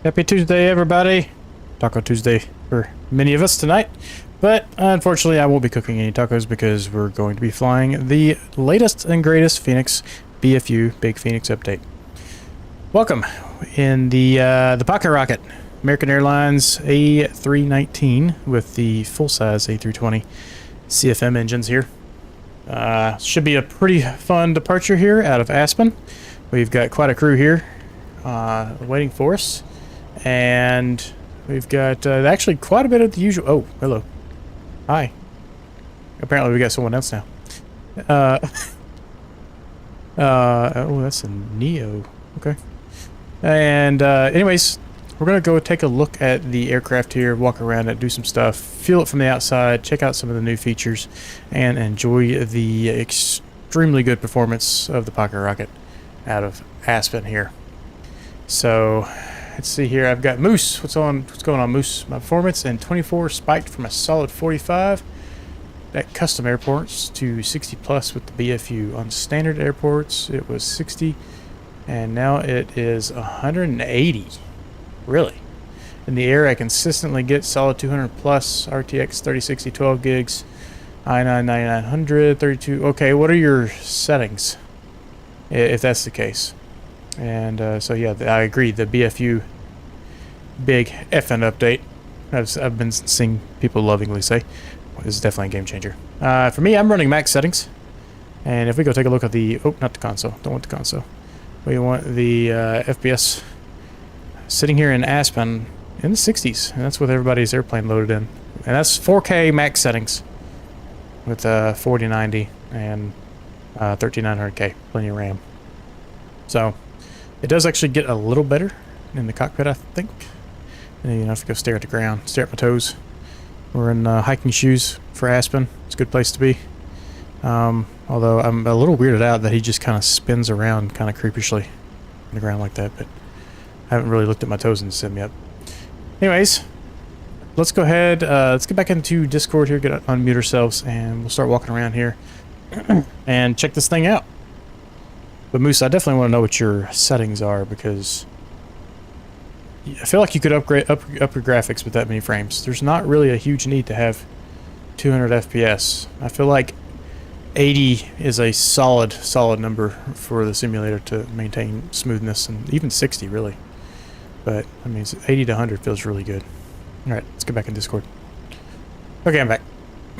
Happy Tuesday, everybody. Taco Tuesday for many of us tonight. But unfortunately, I won't be cooking any tacos because we're going to be flying the latest and greatest Fenix BFU Big Fenix update. Welcome in the pocket rocket, American Airlines A319 with the full-size A320 CFM engines here. Should be a pretty fun departure here out of Aspen. We've got quite a crew here waiting for us, and we've got actually quite a bit of the usual. Oh, hello. Hi. Apparently we got someone else now. Oh, that's a Neo. Okay. And anyways, we're gonna go take a look at the aircraft here, walk around it, do some stuff, feel it from the outside, check out some of the new features, and enjoy the extremely good performance of the pocket rocket out of Aspen here. So let's see here. I've got Moose. What's going on, Moose? My performance in 24 spiked from a solid 45 at custom airports to 60 plus with the BFU. On standard airports it was 60, and now it is 180. Really? In the air I consistently get solid 200 plus, RTX 3060 12 gigs, i9 9900 32. Okay, what are your settings if that's the case? And so yeah, I agree, the BFU big FN update, I've been seeing people lovingly say, this is definitely a game changer. For me, I'm running max settings, and if we go take a look at the, oh, not the console, don't want the console, we want the FPS sitting here in Aspen in the 60s, and that's with everybody's airplane loaded in, and that's 4K max settings with 4090 and 13900K, plenty of RAM. So it does actually get a little better in the cockpit, I think. And you don't have to go stare at the ground, stare at my toes. We're in hiking shoes for Aspen. It's a good place to be. Although I'm a little weirded out that he just kind of spins around kind of creepishly on the ground like that, but I haven't really looked at my toes in the sim yet. Anyways, let's go ahead, let's get back into Discord here, unmute ourselves, and we'll start walking around here and check this thing out. But Moose, I definitely want to know what your settings are, because I feel like you could up your graphics with that many frames. There's not really a huge need to have 200 FPS. I feel like 80 is a solid number for the simulator to maintain smoothness, and even 60 really. But I mean, 80 to 100 feels really good. All right, let's get back in Discord. Okay, I'm back.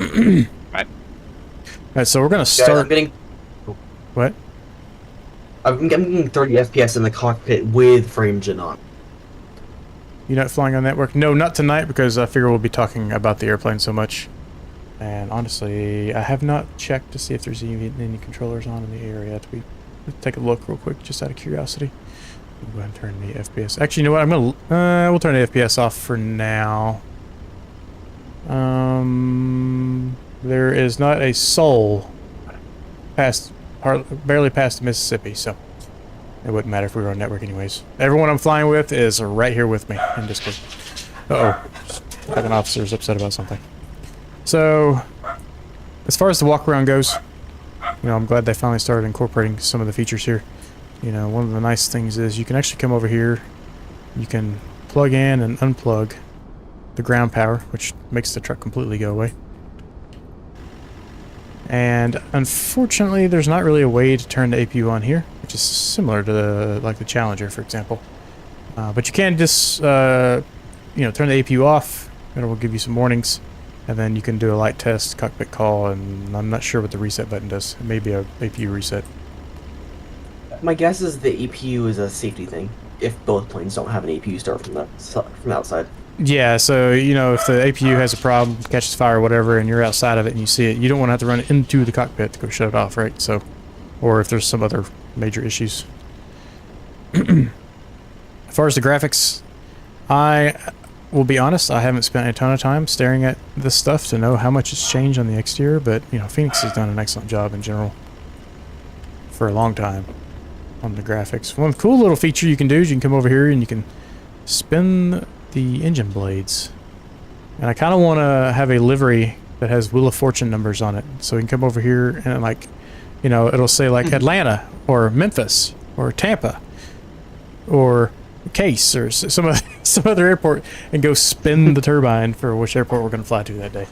All right, so we're gonna start. Yeah, I'm getting... What? I'm getting 30 FPS in the cockpit with frame gen on. You're not flying on network? No, not tonight, because I figure we'll be talking about the airplane so much. And honestly, I have not checked to see if there's any controllers on in the area. Let's take a look real quick, just out of curiosity. We'll go ahead and turn the FPS. Actually, you know what? I'm gonna we'll turn the FPS off for now. There is not a soul barely past Mississippi, so it wouldn't matter if we were on network anyways. Everyone I'm flying with is right here with me in Discord. Uh-oh. Like an officer's upset about something. So, as far as the walk around goes, you know, I'm glad they finally started incorporating some of the features here. You know, one of the nice things is you can actually come over here, you can plug in and unplug the ground power, which makes the truck completely go away. And unfortunately, there's not really a way to turn the APU on here, which is similar to like the Challenger, for example. But you can just, you know, turn the APU off, and it will give you some warnings, and then you can do a light test cockpit call. And I'm not sure what the reset button does. It may be a APU reset. My guess is the APU is a safety thing. If both planes don't have an APU start from the outside. Yeah, so, you know, if the APU has a problem, catches fire or whatever, and you're outside of it and you see it, you don't want to have to run it into the cockpit to go shut it off, right? So, or if there's some other major issues. As far as the graphics, I will be honest, I haven't spent a ton of time staring at this stuff to know how much it's changed on the exterior, but, you know, Fenix has done an excellent job in general for a long time on the graphics. One cool little feature you can do is you can come over here and you can spin the engine blades, and I kind of want to have a livery that has Wheel of Fortune numbers on it, so you can come over here and, like, you know, it'll say like Atlanta or Memphis or Tampa or KASE or some other airport and go spin the turbine for which airport we're going to fly to that day.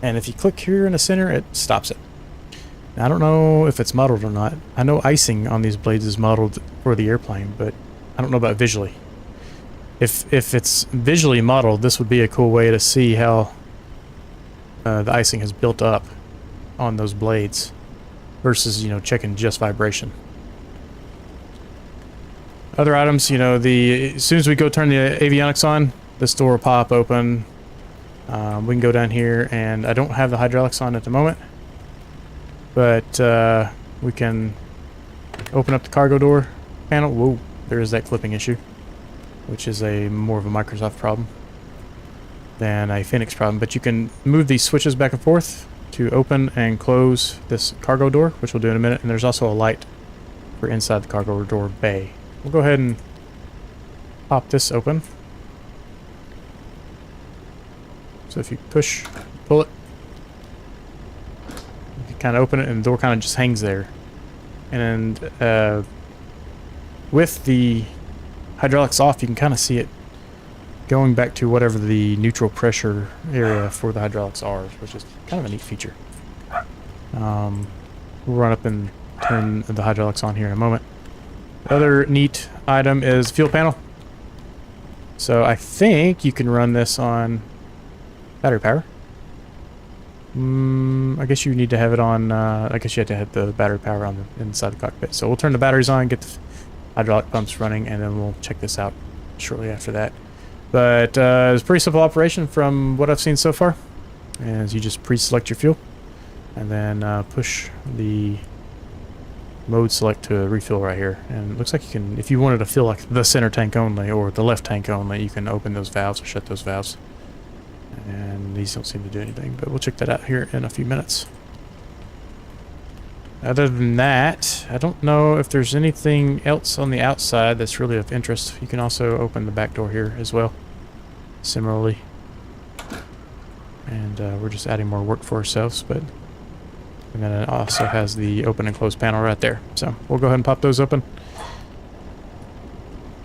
And if you click here in the center, it stops it. Now, I don't know if it's modeled or not. I know icing on these blades is modeled for the airplane, but I don't know about visually. If it's visually modeled, this would be a cool way to see how the icing has built up on those blades versus, you know, checking just vibration. Other items, you know, as soon as we go turn the avionics on, this door will pop open. We can go down here, and I don't have the hydraulics on at the moment, but we can open up the cargo door panel. Whoa, there is that clipping issue, which is more of a Microsoft problem than a Fenix problem. But you can move these switches back and forth to open and close this cargo door, which we'll do in a minute. And there's also a light for inside the cargo door bay. We'll go ahead and pop this open. So if you pull it, you can kind of open it and the door kind of just hangs there. And with the hydraulics off, you can kind of see it going back to whatever the neutral pressure area for the hydraulics are, which is kind of a neat feature. We'll run up and turn the hydraulics on here in a moment. The other neat item is fuel panel. So I think you can run this on battery power. I guess you need to have it on, I guess you have to have the battery power on the inside the cockpit. So we'll turn the batteries on, get the hydraulic pumps running, and then we'll check this out shortly after that. But it's a pretty simple operation from what I've seen so far. As you just pre-select your fuel, and then push the mode select to refill right here. And it looks like you can, if you wanted to fill like the center tank only or the left tank only, you can open those valves or shut those valves. And these don't seem to do anything, but we'll check that out here in a few minutes. Other than that, I don't know if there's anything else on the outside that's really of interest. You can also open the back door here as well, similarly. And we're just adding more work for ourselves, but... And then it also has the open and close panel right there. So we'll go ahead and pop those open.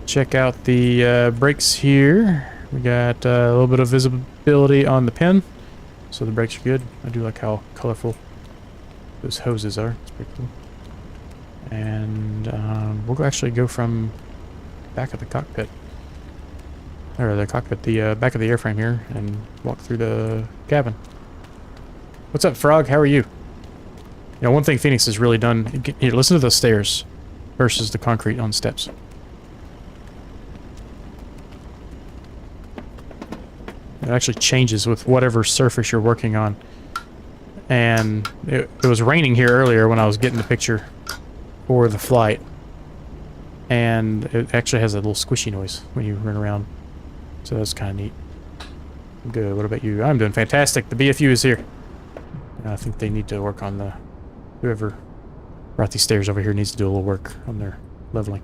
Check out the brakes here. We got a little bit of visibility on the pin, so the brakes are good. I do like how colorful those hoses are. It's pretty cool. And we'll actually go from back of the cockpit, or the cockpit, the back of the airframe here, and walk through the cabin. What's up, Frog? How are you? You know, one thing Fenix has really done... Here, listen to those stairs versus the concrete on steps. It actually changes with whatever surface you're working on. And it was raining here earlier when I was getting the picture for the flight. And it actually has a little squishy noise when you run around. So that's kind of neat. Good. What about you? I'm doing fantastic. The BFU is here. I think they need to work on the... Whoever brought these stairs over here needs to do a little work on their leveling.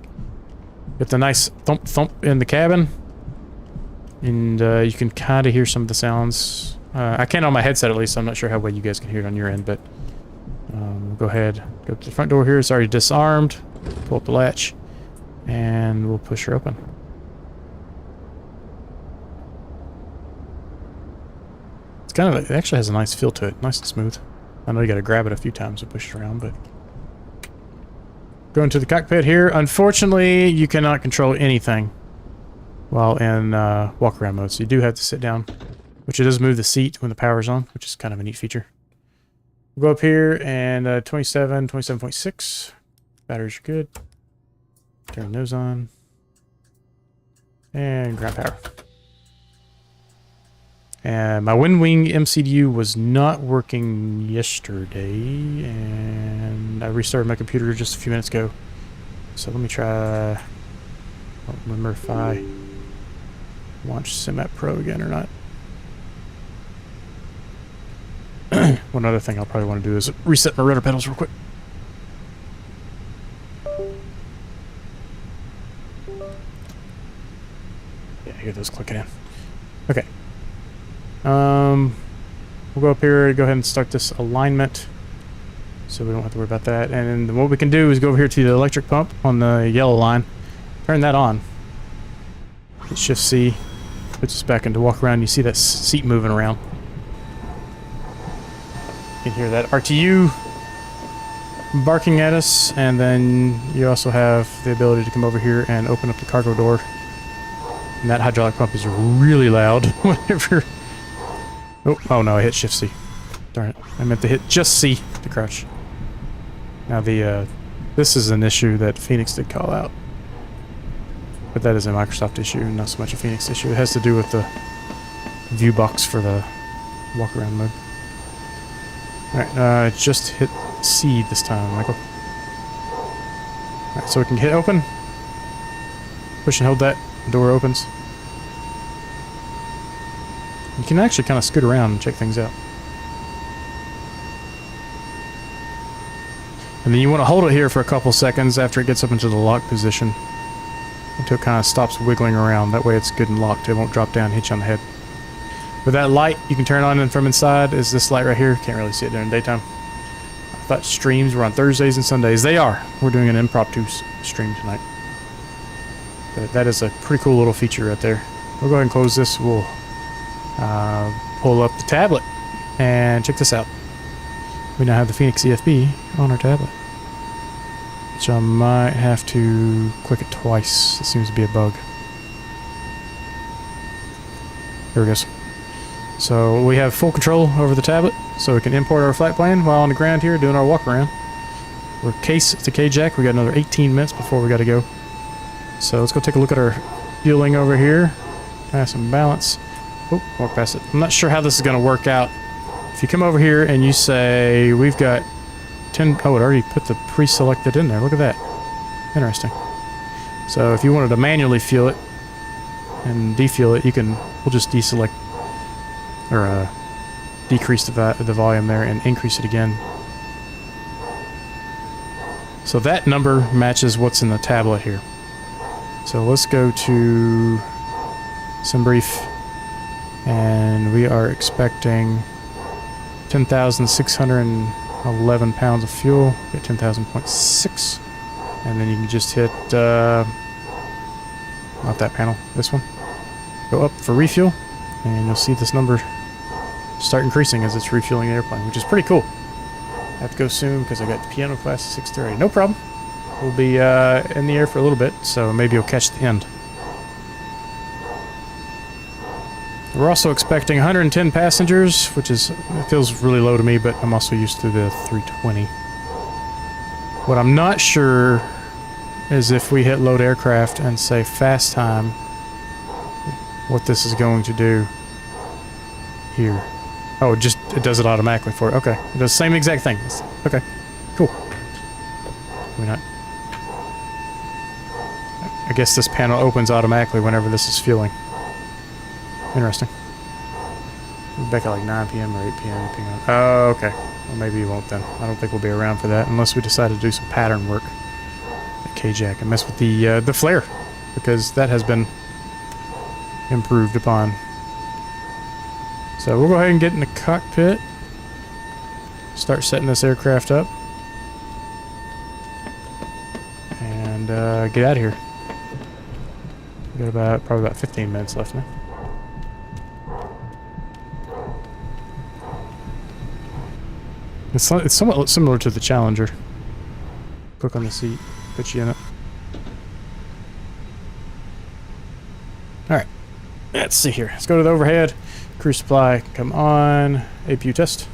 Get the nice thump thump in the cabin. And you can kind of hear some of the sounds. I can't on my headset at least. I'm not sure how well you guys can hear it on your end, but go ahead. Go to the front door here. It's already disarmed. Pull up the latch. And we'll push her open. It's kind of... It actually has a nice feel to it. Nice and smooth. I know you gotta grab it a few times to push it around, but... Going to the cockpit here. Unfortunately, you cannot control anything while in walk-around mode, so you do have to sit down. Which it does move the seat when the power's on, which is kind of a neat feature. We'll go up here, and 27.6. Batteries are good. Turn those on. And ground power. And my WinWing MCU was not working yesterday, and I restarted my computer just a few minutes ago. So let me try... I don't remember if I launched Simat Pro again or not. One other thing I'll probably want to do is reset my rudder pedals real quick. Yeah, I hear those clicking in. Okay. We'll go up here and go ahead and start this alignment so we don't have to worry about that. And then what we can do is go over here to the electric pump on the yellow line, turn that on, Hit Shift C. Puts us back into walk around. You see that seat moving around. You can hear that RTU barking at us, and then you also have the ability to come over here and open up the cargo door. And that hydraulic pump is really loud whenever... Oh no, I hit Shift C. Darn it. I meant to hit just C to crouch. Now this is an issue that Fenix did call out. But that is a Microsoft issue, not so much a Fenix issue. It has to do with the view box for the walk around mode. Alright, just hit C this time, Michael. Alright, so we can hit open. Push and hold that, the door opens. You can actually kind of scoot around and check things out. And then you want to hold it here for a couple seconds after it gets up into the lock position. Until it kind of stops wiggling around. That way it's good and locked. It won't drop down and hit you on the head. With that light, you can turn on and from inside. Is this light right here? Can't really see it during the daytime. I thought streams were on Thursdays and Sundays. They are. We're doing an impromptu stream tonight. But that is a pretty cool little feature right there. We'll go ahead and close this. We'll pull up the tablet and check this out. We now have the Fenix EFB on our tablet. Which I might have to click it twice. It seems to be a bug. Here it goes. So we have full control over the tablet, so we can import our flight plan while on the ground here doing our walk around. We're KASE to KJAC. We got another 18 minutes before we got to go. So let's go take a look at our fueling over here. Pass and balance. Oh, walk past it. I'm not sure how this is going to work out. If you come over here and you say we've got 10... Oh, it already put the pre-selected in there. Look at that. Interesting. So if you wanted to manually fuel it and defuel it, you can... We'll just deselect... Or decrease the volume there and increase it again. So that number matches what's in the tablet here. So let's go to some brief. And we are expecting 10,611 pounds of fuel. Get 10,000.6. And then you can just hit, not that panel, this one. Go up for refuel. And you'll see this number start increasing as it's refueling the airplane, which is pretty cool. I have to go soon because I got the piano class at 6:30. No problem. We'll be in the air for a little bit, so maybe you'll catch the end. We're also expecting 110 passengers, which is, it feels really low to me, but I'm also used to the 320. What I'm not sure is if we hit load aircraft and say fast time, what this is going to do here. Oh, it does it automatically for it. Okay. It does the same exact thing. Okay. Cool. Why not? I guess this panel opens automatically whenever this is fueling. Interesting. We're back at like 9 p.m. or 8 p.m. Oh, okay. Well, maybe you won't then. I don't think we'll be around for that unless we decide to do some pattern work at KJAC and mess with the flare, because that has been improved upon. So we'll go ahead and get in the cockpit. Start setting this aircraft up. And get out of here. We got probably about 15 minutes left now. It's somewhat similar to the Challenger. Click on the seat, put you in it. Alright, let's see here. Let's go to the overhead. Crew supply, come on. APU test.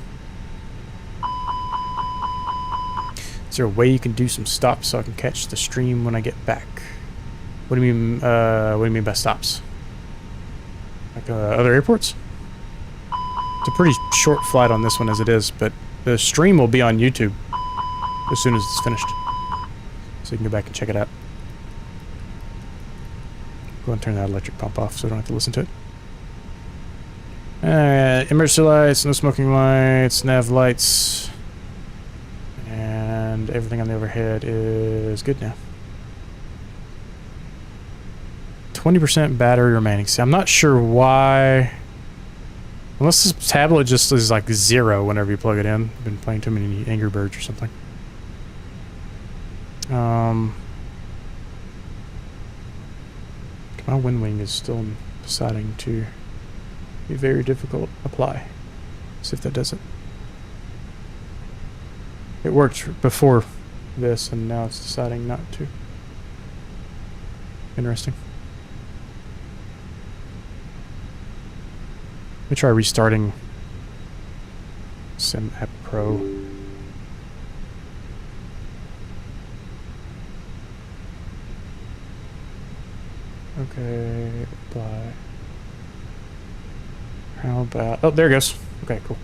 Is there a way you can do some stops so I can catch the stream when I get back? What do you mean by stops? Like other airports? It's a pretty short flight on this one as it is, but the stream will be on YouTube as soon as it's finished. So you can go back and check it out. Go and turn that electric pump off so I don't have to listen to it. Emergency lights, no smoking lights, nav lights, and everything on the overhead is good now. 20% battery remaining. See, I'm not sure why. Unless this tablet just is like 0 whenever you plug it in. I've been playing too many Angry Birds or something. Come My wind wing is still deciding to be very difficult to apply. See if that does it. It worked before this, and now it's deciding not to. Interesting. Let me try restarting Sim App Pro. Okay, apply. How about... Oh, there it goes. Okay, cool.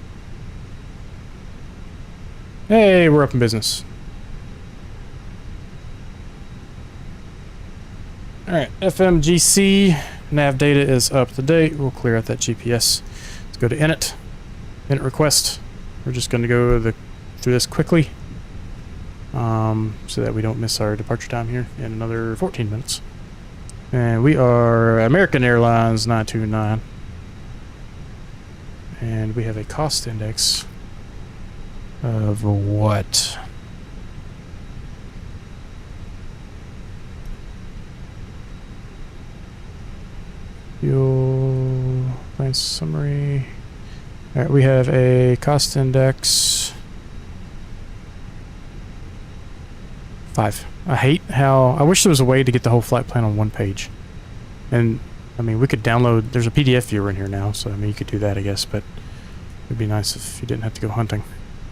Hey, we're up in business. Alright, FMGC. Nav data is up to date. We'll clear out that GPS. Let's go to init. Init request. We're just going to go through this quickly. So that we don't miss our departure time here in another 14 minutes. And we are American Airlines 929. And we have a cost index of what? Fuel plan summary. Alright, we have a cost index 5. I wish there was a way to get the whole flight plan on one page. And I mean, we could download, there's a PDF viewer in here now, so I mean, you could do that, I guess, but it'd be nice if you didn't have to go hunting,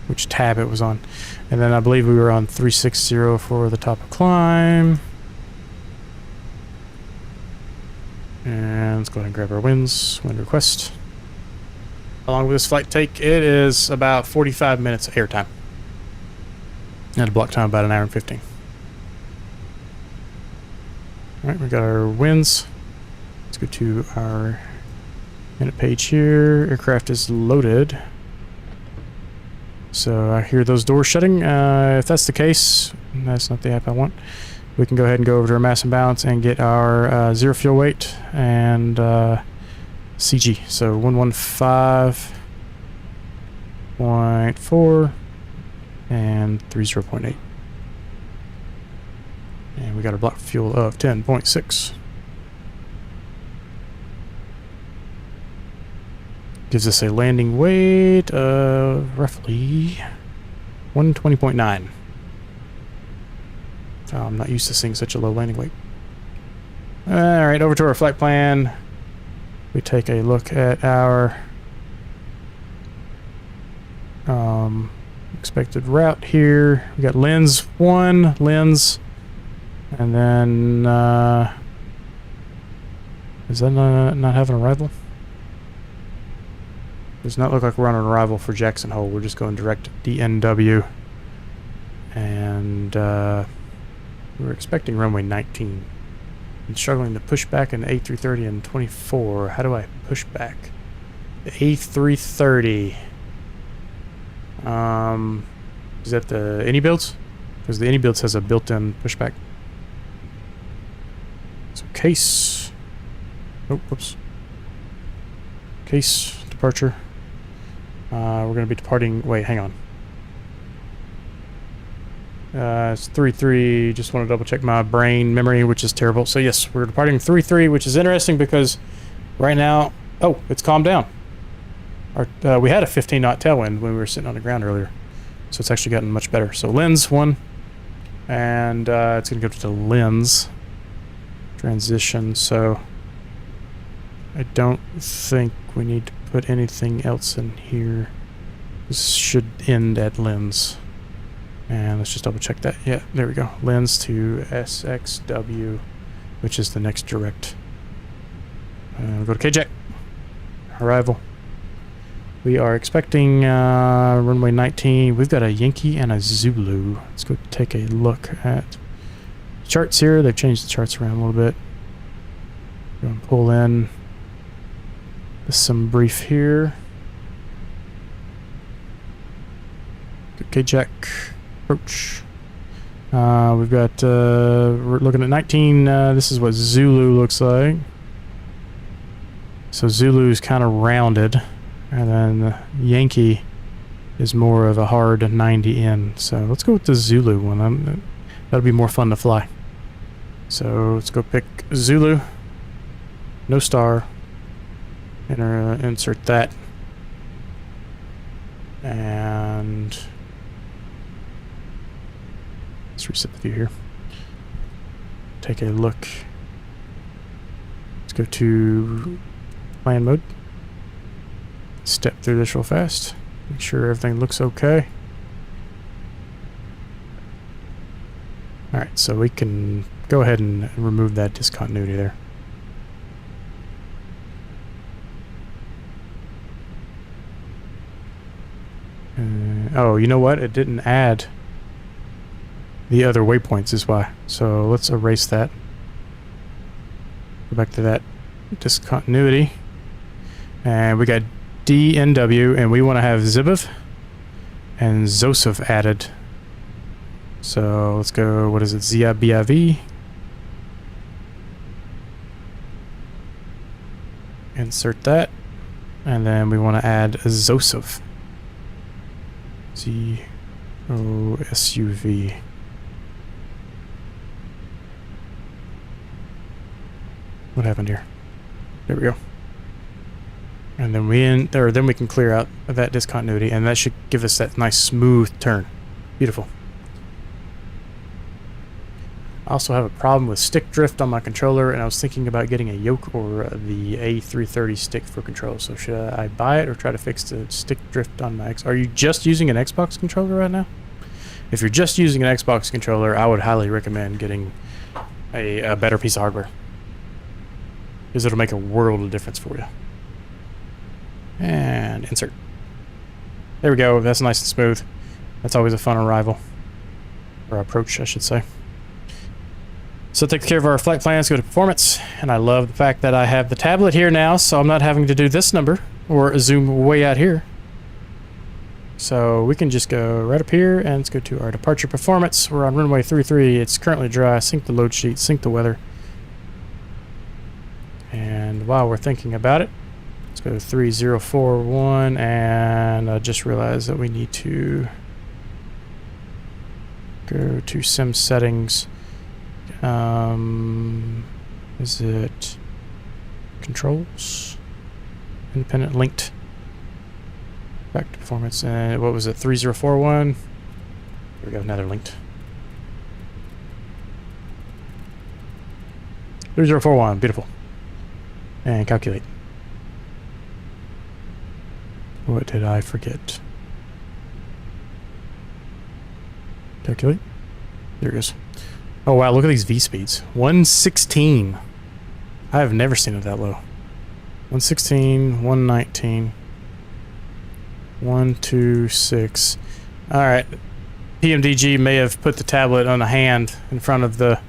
which tab it was on. And then I believe we were on 360 for the top of climb. And let's go ahead and grab our wind request. How long will this flight take? It is about 45 minutes airtime. And a block time about an hour and 15. Alright, we got our winds. Let's go to our minute page here. Aircraft is loaded. So I hear those doors shutting. If that's the case, that's not the app I want. We can go ahead and go over to our mass and balance and get our zero fuel weight and CG. So 115.4 and 30.8. And we got a block fuel of 10.6. Gives us a landing weight of roughly 120.9. I'm not used to seeing such a low landing weight. Alright, over to our flight plan. We take a look at our expected route here. We got LINDZ 1, LINDZ, and then is that not having arrival? Does not look like we're on an arrival for Jackson Hole. We're just going direct DNW, and we're expecting runway 19. I'm struggling to push back an A330 and 24. How do I push back the A330? Is that the any builds? Because the any builds has a built-in pushback. So KASE. Oh, whoops. KASE departure. We're going to be departing. Wait, hang on. It's 3-3. Just want to double check my brain memory, which is terrible. So yes, we're departing 3-3, which is interesting because right now, oh, it's calmed down. We had a 15 knot tailwind when we were sitting on the ground earlier, so it's actually gotten much better. So LINDZ 1, and it's going to go to LINDZ transition. So I don't think we need to put anything else in here. This should end at LINDZ. And let's just double check that. Yeah, there we go. LINDZ to SXW, which is the next direct. We'll go to KJAC. Arrival. We are expecting runway 19. We've got a Yankee and a Zulu. Let's go take a look at charts here. They've changed the charts around a little bit. Going to pull in some brief here. KJAC approach. We've got we're looking at 19. This is what Zulu looks like. So Zulu's kind of rounded, and then Yankee is more of a hard 90 in. So let's go with the Zulu one. That'll be more fun to fly. So let's go pick Zulu. no star. Insert that. And let's reset the view here. Take a look. Let's go to plan mode. Step through this real fast. Make sure everything looks okay. Alright, so we can go ahead and remove that discontinuity there. Oh, you know what? It didn't add the other waypoints is why. So let's erase that. Go back to that discontinuity. And we got DNW, and we want to have Zibov and Zosov added. So let's go, what is it, ZIBIV. Insert that. And then we want to add Zosov. ZOSUV. What happened here? There we go. And then then we can clear out that discontinuity, and that should give us that nice smooth turn. Beautiful. I also have a problem with stick drift on my controller, and I was thinking about getting a yoke or the A330 stick for control. So should I buy it or try to fix the stick drift on my Are you just using an Xbox controller right now? If you're just using an Xbox controller, I would highly recommend getting a better piece of hardware, because it'll make a world of difference for you. And insert. There we go. That's nice and smooth. That's always a fun arrival. Or approach, I should say. So it takes care of our flight plans, go to performance, and I love the fact that I have the tablet here now, so I'm not having to do this number or zoom way out here. So we can just go right up here and let's go to our departure performance. We're on runway 33. It's currently dry. Sync the load sheet, sync the weather. And while we're thinking about it, let's go to 3041, and I just realized that we need to go to sim settings. Is it controls? Independent linked. Back to performance, and what was it? 3041. There we go, another linked. 3041, beautiful. And calculate. What did I forget? Calculate. There it goes. Oh wow, look at these V speeds. 116. I have never seen it that low. 116, 119, 126. Alright. PMDG may have put the tablet on a hand in front of the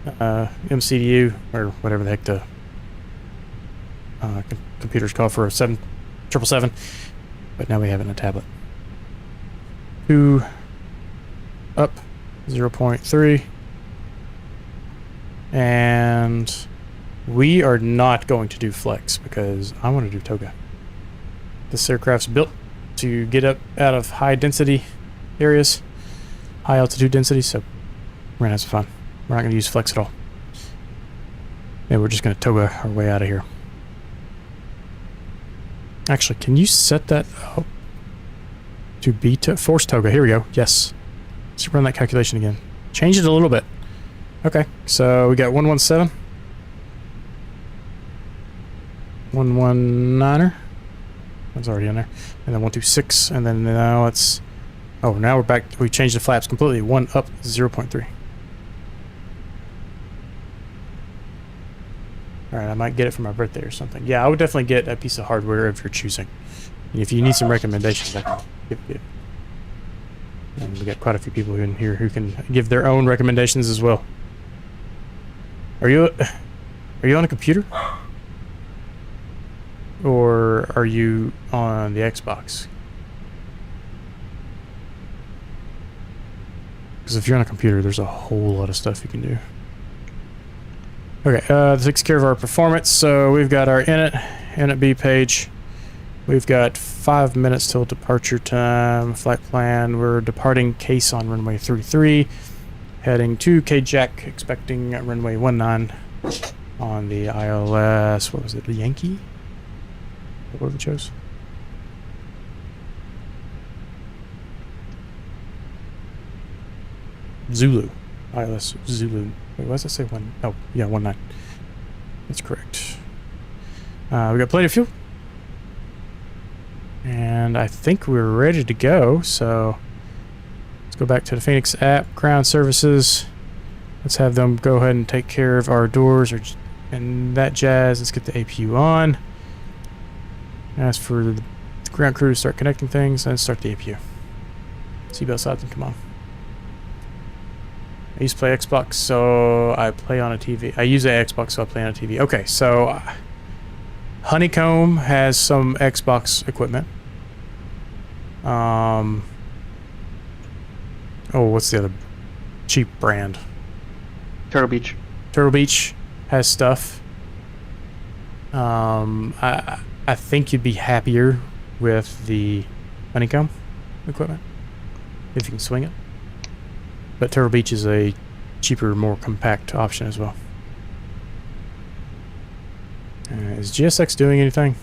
MCDU, or whatever the heck the computer's called for a 777. But now we have it in a tablet. 2 up, 0.3. And we are not going to do flex because I want to do toga. This aircraft's built to get up out of high density areas, high altitude density, so we're gonna have some fun. We're not gonna use flex at all. And we're just gonna toga our way out of here. Actually, can you set that up to be force toga? Here we go. Yes. Let's run that calculation again. Change it a little bit. Okay, so we got 117, 119er. That's already in there, and then 126, and then now it's. Oh, now we're back. We changed the flaps completely. 1 up, 0.3. All right, I might get it for my birthday or something. Yeah, I would definitely get a piece of hardware if you're choosing. And if you need some recommendations, I can give you. And we got quite a few people in here who can give their own recommendations as well. Are you on a computer? Or are you on the Xbox? Because if you're on a computer, there's a whole lot of stuff you can do. Okay, this takes care of our performance. So we've got our init B page. We've got 5 minutes till departure time. Flight plan. We're departing KASE on runway 33. Heading to KJAC, expecting runway 19 on the ILS. What was it? The Yankee? What we chose? Zulu. ILS Zulu. Wait, what does it say? One? Oh, yeah, 19. That's correct. We got plenty of fuel. And I think we're ready to go, so let's go back to the Fenix app, ground services. Let's have them go ahead and take care of our doors and that jazz. Let's get the APU on. Ask for the ground crew to start connecting things and start the APU. Seatbelt signs, come on. I used to play Xbox, so I play on a TV. I use an Xbox, so I play on a TV. Okay, so Honeycomb has some Xbox equipment. Oh, what's the other cheap brand? Turtle Beach. Turtle Beach has stuff. I think you'd be happier with the Honeycomb equipment if you can swing it. But Turtle Beach is a cheaper, more compact option as well. Is GSX doing anything?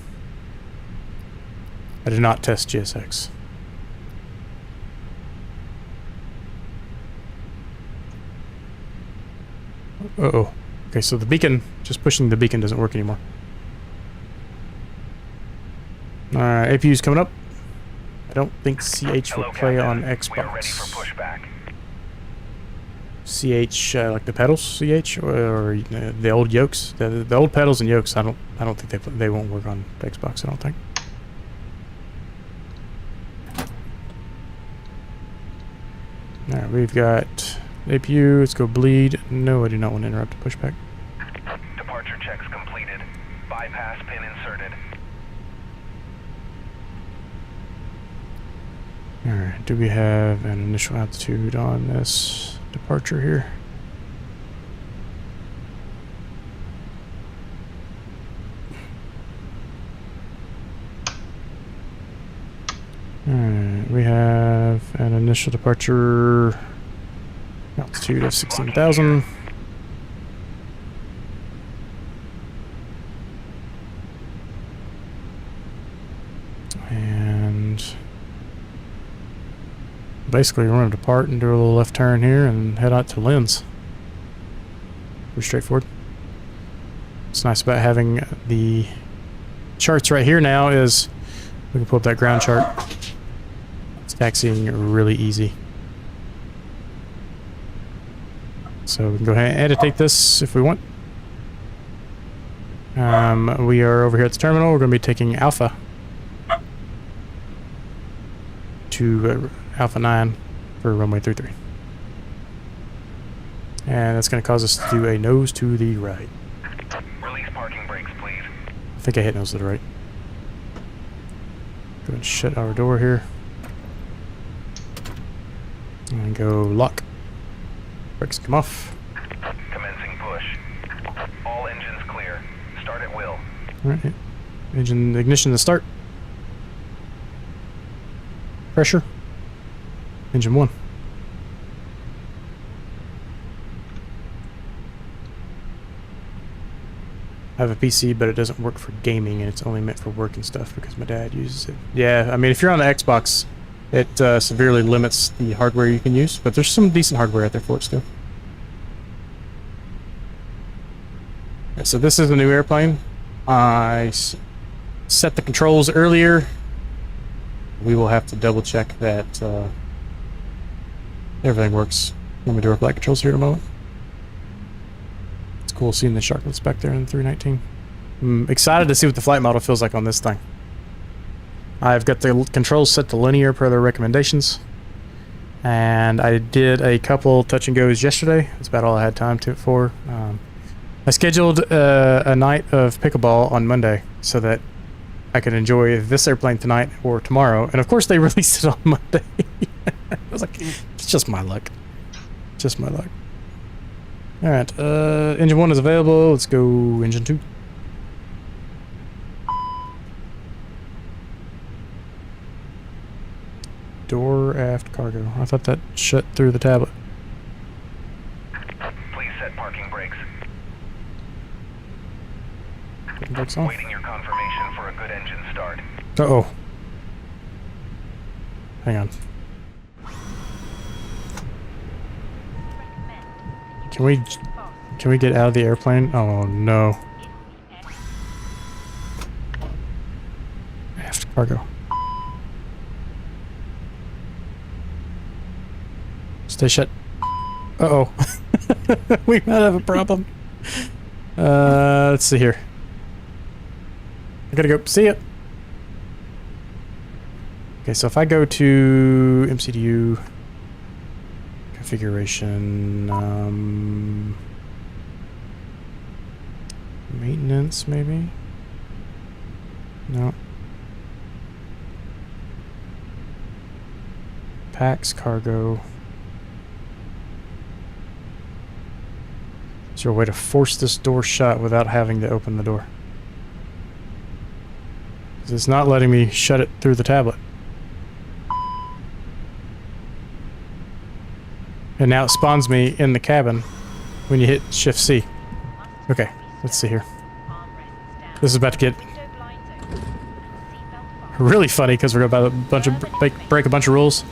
I did not test GSX. Uh-oh. Okay, so the beacon, just pushing the beacon doesn't work anymore. Alright, APU's coming up. I don't think CH will play on Xbox. We are ready for pushback. CH, like the pedals, CH, or the old yokes, the old pedals and yokes. I don't think they won't work on Xbox. I don't think. All right, we've got APU. Let's go bleed. No, I do not want to interrupt the pushback. Departure checks completed. Bypass pin inserted. All right, do we have an initial altitude on this departure here? Alright, we have an initial departure altitude of 16,000. And basically we're going to depart and do a little left turn here and head out to LINDZ. Pretty straightforward. What's nice about having the charts right here now is we can pull up that ground chart. It's taxiing really easy. So we can go ahead and annotate this if we want. We are over here at the terminal. We're going to be taking Alpha to Alpha 9 for runway 33. And that's going to cause us to do a nose to the right. Release parking brakes, please. I think I hit nose to the right. Go ahead and shut our door here. And go lock. Brakes come off. Commencing push. All engines clear. Start at will. Alright. Engine ignition to start. Pressure. Engine 1. I have a PC, but it doesn't work for gaming, and it's only meant for work and stuff because my dad uses it. Yeah, I mean, if you're on the Xbox, it severely limits the hardware you can use, but there's some decent hardware out there for it still. Okay, so this is a new airplane. I set the controls earlier. We will have to double check that everything works when we do our flight controls here in a moment. It's cool seeing the sharklets back there in the 319. I'm excited to see what the flight model feels like on this thing. I've got the controls set to linear per their recommendations. And I did a couple touch and goes yesterday. That's about all I had time for. I scheduled a night of pickleball on Monday so that I could enjoy this airplane tonight or tomorrow. And of course they released it on Monday. I was like, it's just my luck. Just my luck. Alright, engine 1 is available. Let's go engine 2. Door aft cargo. I thought that shut through the tablet. Please set parking brakes. Locks off. Waiting your confirmation for a good engine start. Uh-oh. Hang on. Can we get out of the airplane? Oh no. Aft cargo. Stay shut. Uh-oh. We might have a problem. Let's see here. I gotta go. See ya. Okay, so if I go to MCDU configuration, maintenance maybe? No. Packs, cargo. Is there a way to force this door shut without having to open the door? 'Cause it's not letting me shut it through the tablet. And now it spawns me in the cabin when you hit Shift C. Okay, let's see here. This is about to get really funny because we're about to break a bunch of rules.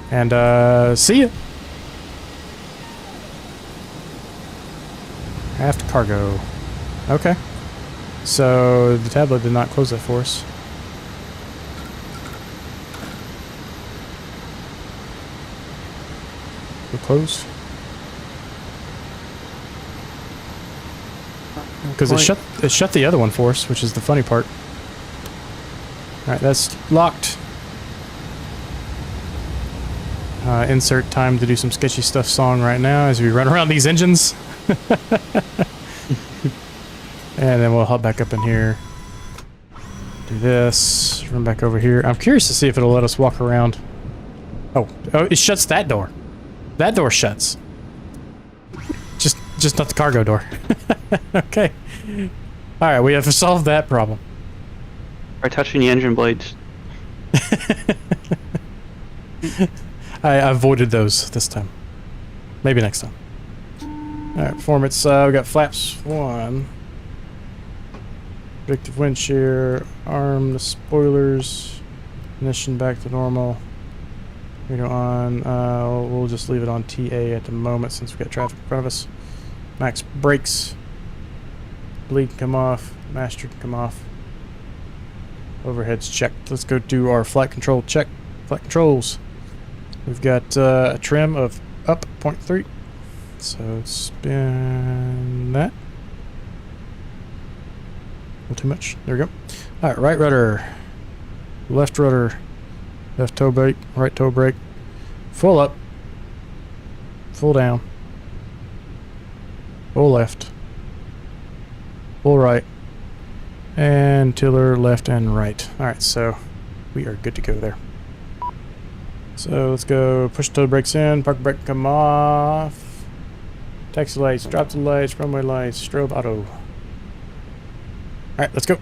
And see ya. Aft cargo. Okay. So the tablet did not close that for us. We're closed. Because it shut the other one for us, which is the funny part. Alright, that's locked. Insert time to do some sketchy stuff song right now as we run around these engines. And then we'll hop back up in here. Do this. Run back over here. I'm curious to see if it'll let us walk around. Oh, it shuts that door. That door shuts. Just not the cargo door. Okay. Alright, we have to solve that problem. By touching the engine blades. I avoided those this time. Maybe next time. Alright, performance. We got flaps 1. Predictive wind shear. Arm the spoilers. Ignition back to normal. Radio on. We'll just leave it on TA at the moment since we've got traffic in front of us. Max brakes. Bleed can come off. Master can come off. Overheads checked. Let's go do our flight control check. Flight controls. We've got a trim of up 0.3. So spin that. Not too much. There we go. Alright, right rudder. Left rudder. Left toe brake. Right toe brake. Full up. Full down. Full left. Full right. And tiller left and right. Alright, so we are good to go there. So let's go push toe brakes in, park brake come off. Taxi lights, drop the lights, runway lights, strobe auto. Alright, let's go.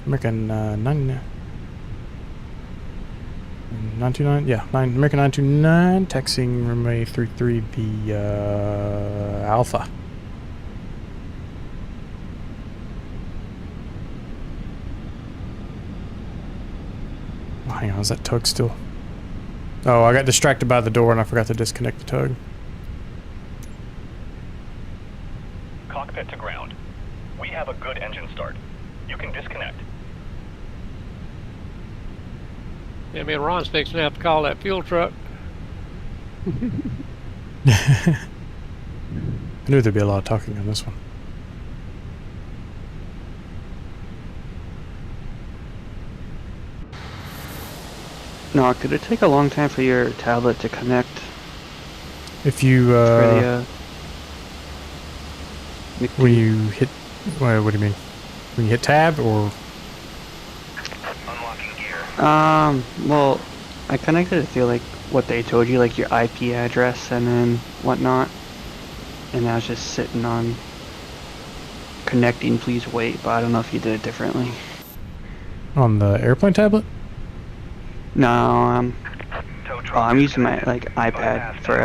American 929, yeah, American 929, taxiing runway 33B Alpha. Oh, hang on, is that tug still? Oh, I got distracted by the door and I forgot to disconnect the tug. Cockpit to ground. We have a good engine start. You can disconnect. Yeah, me and Ron's fixing to have to call that fuel truck. I knew there'd be a lot of talking on this one. No, could it take a long time for your tablet to connect? If you, when you hit, what do you mean? When you hit tab or? Unlocking gear. Well, I connected it to like what they told you, like your IP address and then whatnot. And I was just sitting on connecting, please wait, but I don't know if you did it differently. On the airplane tablet? No, Tow truck I'm using my disconnected. like iPad for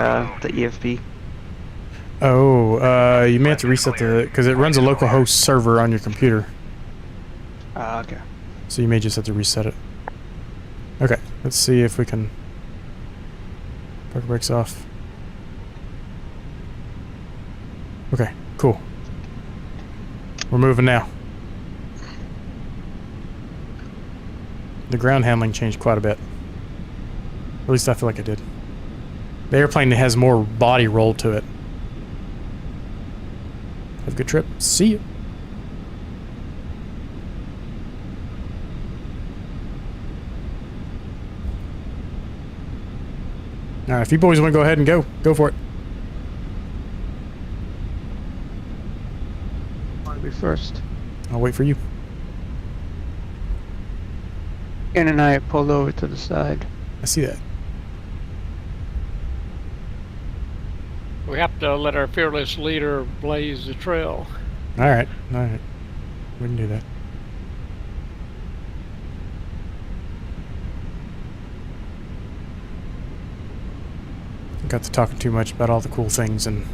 the EFP. Oh, you may have to reset the, because it runs a local host server on your computer. Okay. So you may just have to reset it. Okay, let's see if we can... Park brakes off. Okay, cool. We're moving now. The ground handling changed quite a bit. At least I feel like it did. The airplane has more body roll to it. Have a good trip. See you. Alright, if you boys want to go ahead and go for it. Want to be first? I'll wait for you. Ken and I pulled over to the side. I see that. We have to let our fearless leader blaze the trail. Alright, alright. We can do that. Got to talking too much about all the cool things, and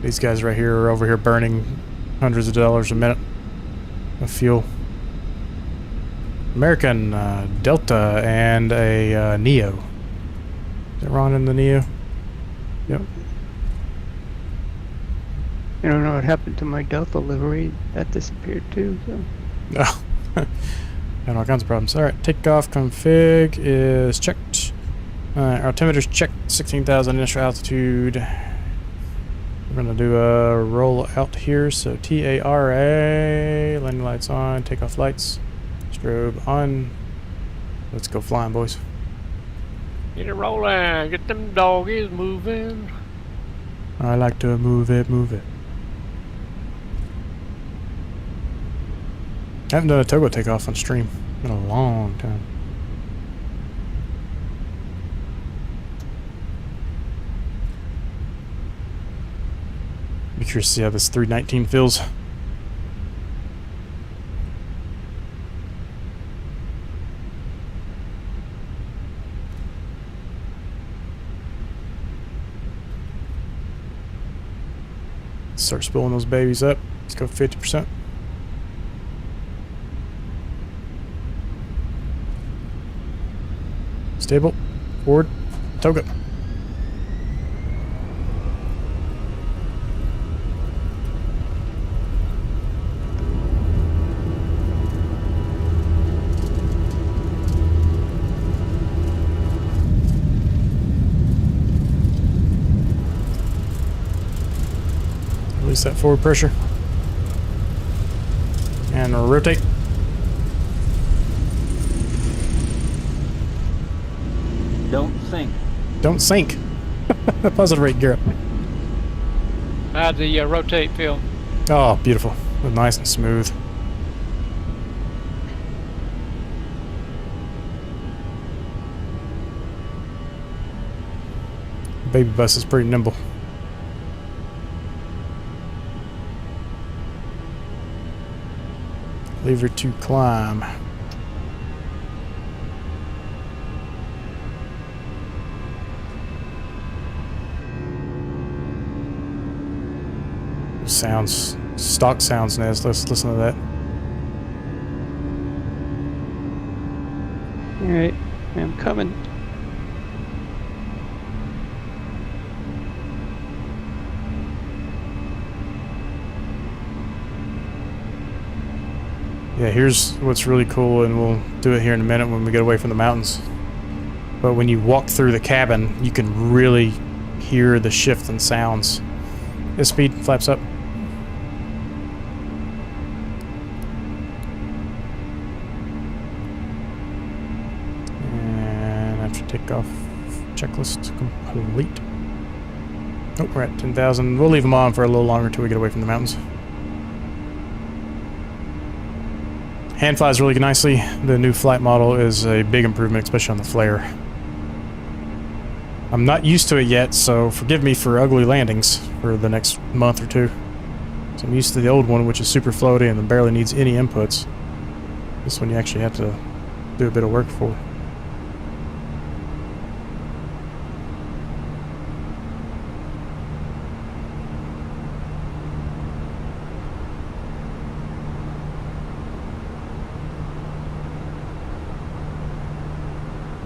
these guys right here are over here burning hundreds of dollars a minute of fuel. American Delta and a Neo. Is it Ron in the Neo? Yep. I don't know what happened to my Delta livery. That disappeared too, so. Oh. Got all kinds of problems. Alright, takeoff config is checked. Altimeter's checked, 16,000 initial altitude. We're gonna do a roll out here, so TARA, landing lights on, takeoff lights, strobe on. Let's go flying, boys. Get it rolling. Get them doggies moving. I like to move it, move it. I haven't done a Togo takeoff on stream in a long time. Be curious to see how this 319 feels. Start spilling those babies up. Let's go 50%. Stable. Forward. Toga. Release that forward pressure. And rotate. Don't sink. Don't sink. Positive rate gear up. How'd the rotate feel? Oh, beautiful. Nice and smooth. Baby bus is pretty nimble. Lever to climb. Sounds, stock sounds, Nez. Let's listen to that. Alright, I'm coming. Yeah, here's what's really cool, and we'll do it here in a minute when we get away from the mountains. But when you walk through the cabin, you can really hear the shift in sounds. His speed flaps up. And after takeoff, checklist complete. Oh, we're at 10,000. We'll leave them on for a little longer until we get away from the mountains. Hand flies really nicely. The new flight model is a big improvement, especially on the flare. I'm not used to it yet, so forgive me for ugly landings for the next month or two. So I'm used to the old one, which is super floaty and barely needs any inputs. This one you actually have to do a bit of work for.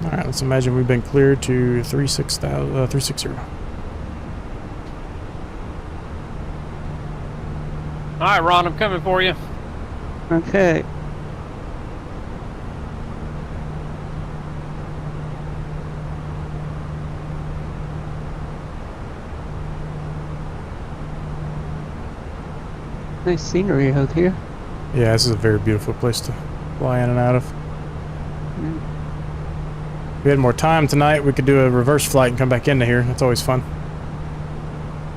Alright, let's imagine we've been cleared to 360. All right, Ron, I'm coming for you. Okay. Nice scenery out here. Yeah, this is a very beautiful place to fly in and out of. Mm. If we had more time tonight, we could do a reverse flight and come back into here. That's always fun.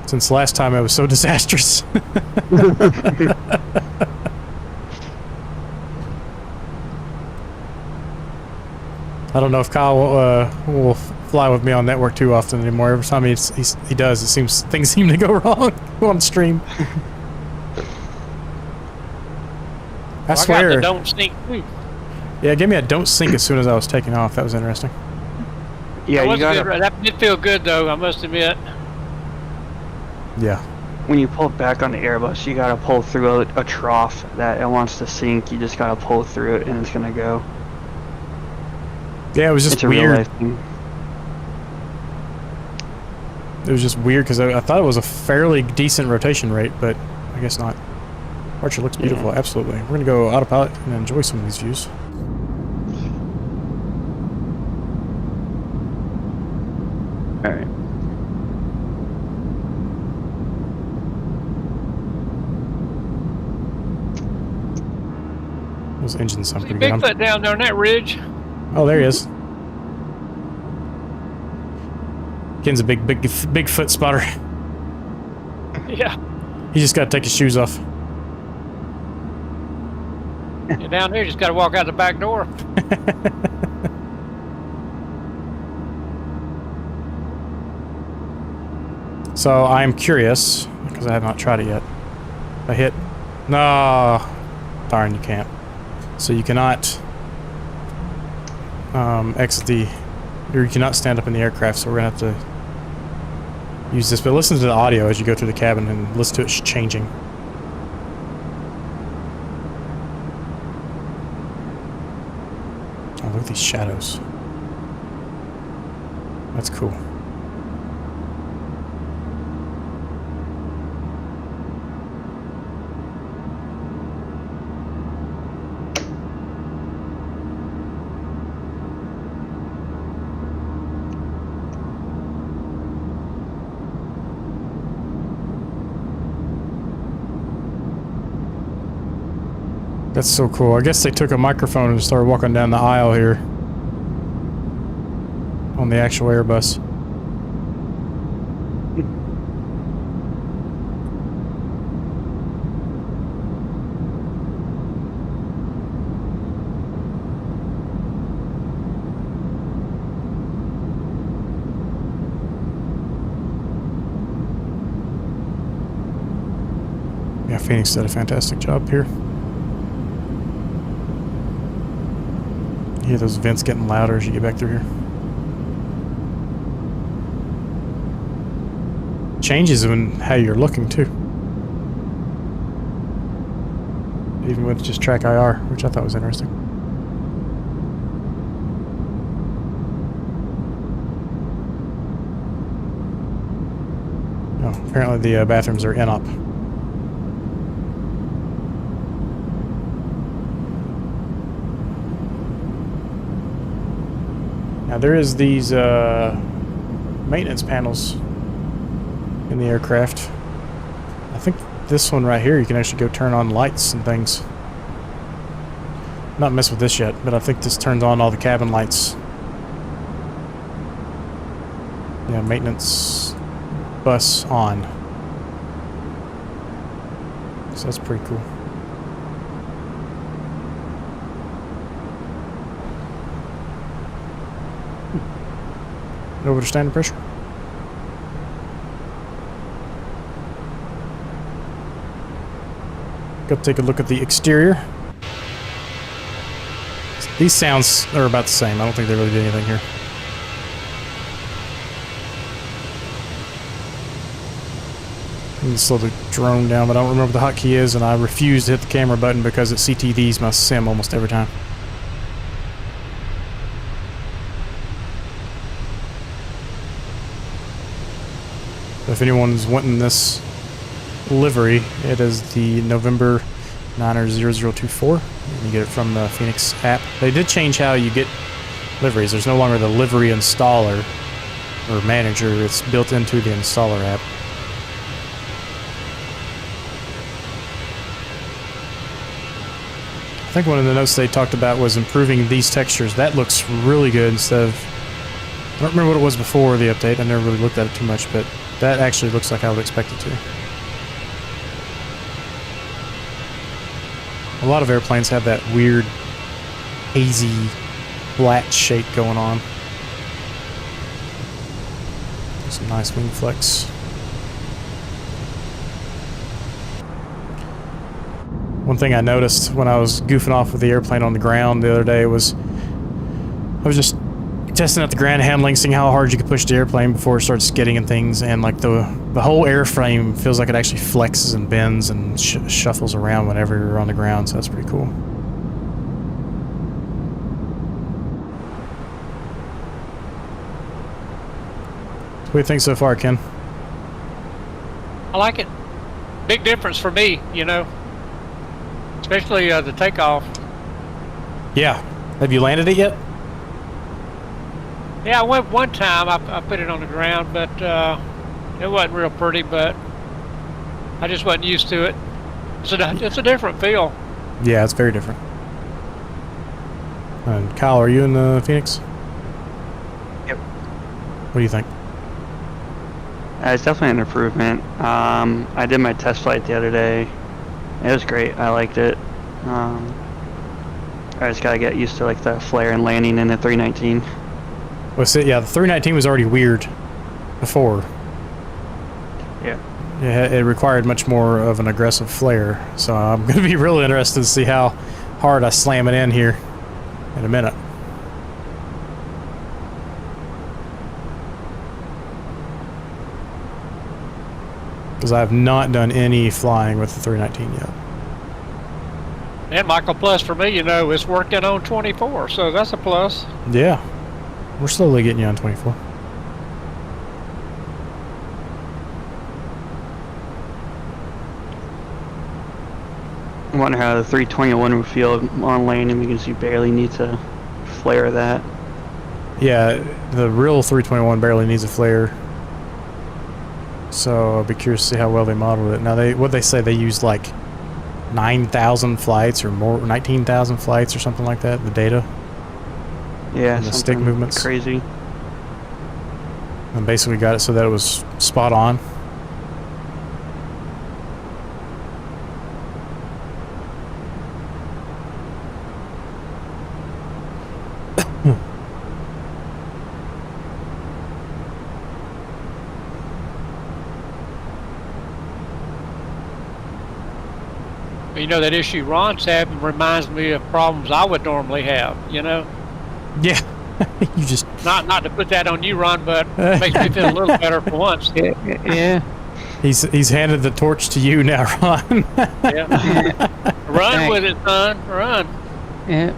Since last time it was so disastrous. I don't know if Kyle will fly with me on network too often anymore. Every time he does, it seems things seem to go wrong on stream. I swear. I got the don't sneak too. Yeah, give me a don't sink as soon as I was taking off. That was interesting. Yeah, you gotta. That did feel good though, I must admit. Yeah. When you pull back on the Airbus, you gotta pull through a trough that it wants to sink. You just gotta pull through it, and it's gonna go. Yeah, it was just It's a real weird. life thing. It was just weird because I thought it was a fairly decent rotation rate, but I guess not. Archer looks beautiful, Yeah. absolutely. We're gonna go autopilot and enjoy some of these views. All right. Those engines sound See pretty good. Bigfoot down there on that ridge. Oh, there he is. Ken's a big foot spotter. Yeah. He just got to take his shoes off. You're down there, just got to walk out the back door. So I'm curious because I have not tried it yet. I hit. No, darn, you can't. So you cannot exit the. Or you cannot stand up in the aircraft. So we're gonna have to use this. But listen to the audio as you go through the cabin and listen to it changing. Oh, look at these shadows. That's cool. That's so cool. I guess they took a microphone and started walking down the aisle here on the actual Airbus. Yeah, Phoenix did a fantastic job here. You hear those vents getting louder as you get back through here. Changes in how you're looking too. Even with just track IR, which I thought was interesting. Oh, apparently the bathrooms are in-up. Now there is these maintenance panels in the aircraft. I think this one right here you can actually go turn on lights and things. Not mess with this yet, but I think this turns on all the cabin lights. Yeah, maintenance bus on. So that's pretty cool. Over to standard pressure. Go take a look at the exterior. These sounds are about the same. I don't think they really did anything here. I need to slow the drone down, but I don't remember what the hotkey is, and I refuse to hit the camera button because it CTVs my sim almost every time. If anyone's wanting this livery, it is the November 90024. You get it from the Fenix app. They did change how you get liveries. There's no longer the livery installer or manager. It's built into the installer app. I think one of the notes they talked about was improving these textures. That looks really good instead of... I don't remember what it was before the update. I never really looked at it too much, but that actually looks like I would expect it to. A lot of airplanes have that weird, hazy, black shake going on. Some nice wing flex. One thing I noticed when I was goofing off with the airplane on the ground the other day was I was just testing out the ground handling, seeing how hard you could push the airplane before it starts skidding and things, and like the whole airframe feels like it actually flexes and bends and shuffles around whenever you're on the ground, so that's pretty cool. What do you think so far, Ken? I like it. Big difference for me, you know. Especially the takeoff. Yeah. Have you landed it yet? Yeah, I went one time. I put it on the ground, but it wasn't real pretty. But I just wasn't used to it. It's a different feel. Yeah, it's very different. And Kyle, are you in the Phoenix? Yep. What do you think? It's definitely an improvement. I did my test flight the other day. It was great. I liked it. I just gotta get used to like the flare and landing in the 319. Well, see, yeah, the 319 was already weird before. Yeah. It required much more of an aggressive flare, so I'm going to be really interested to see how hard I slam it in here in a minute. Because I have not done any flying with the 319 yet. And Michael, plus for me, you know, it's working on 24, so that's a plus. Yeah, we're slowly getting you on 24. I wonder how the 321 would feel on landing because you barely need to flare that. Yeah, the real 321 barely needs a flare. So I'll be curious to see how well they modeled it. Now, what they say, they used like 9,000 flights or more, 19,000 flights or something like that, the data. Yeah, And the stick movements. Crazy. And basically got it so that it was spot on. You know, that issue Ron's having reminds me of problems I would normally have, you know? Yeah, you just... Not to put that on you, Ron, but it makes me feel a little better for once. Yeah. He's handed the torch to you now, Ron. Yeah. Run with it, son. Run. Yeah.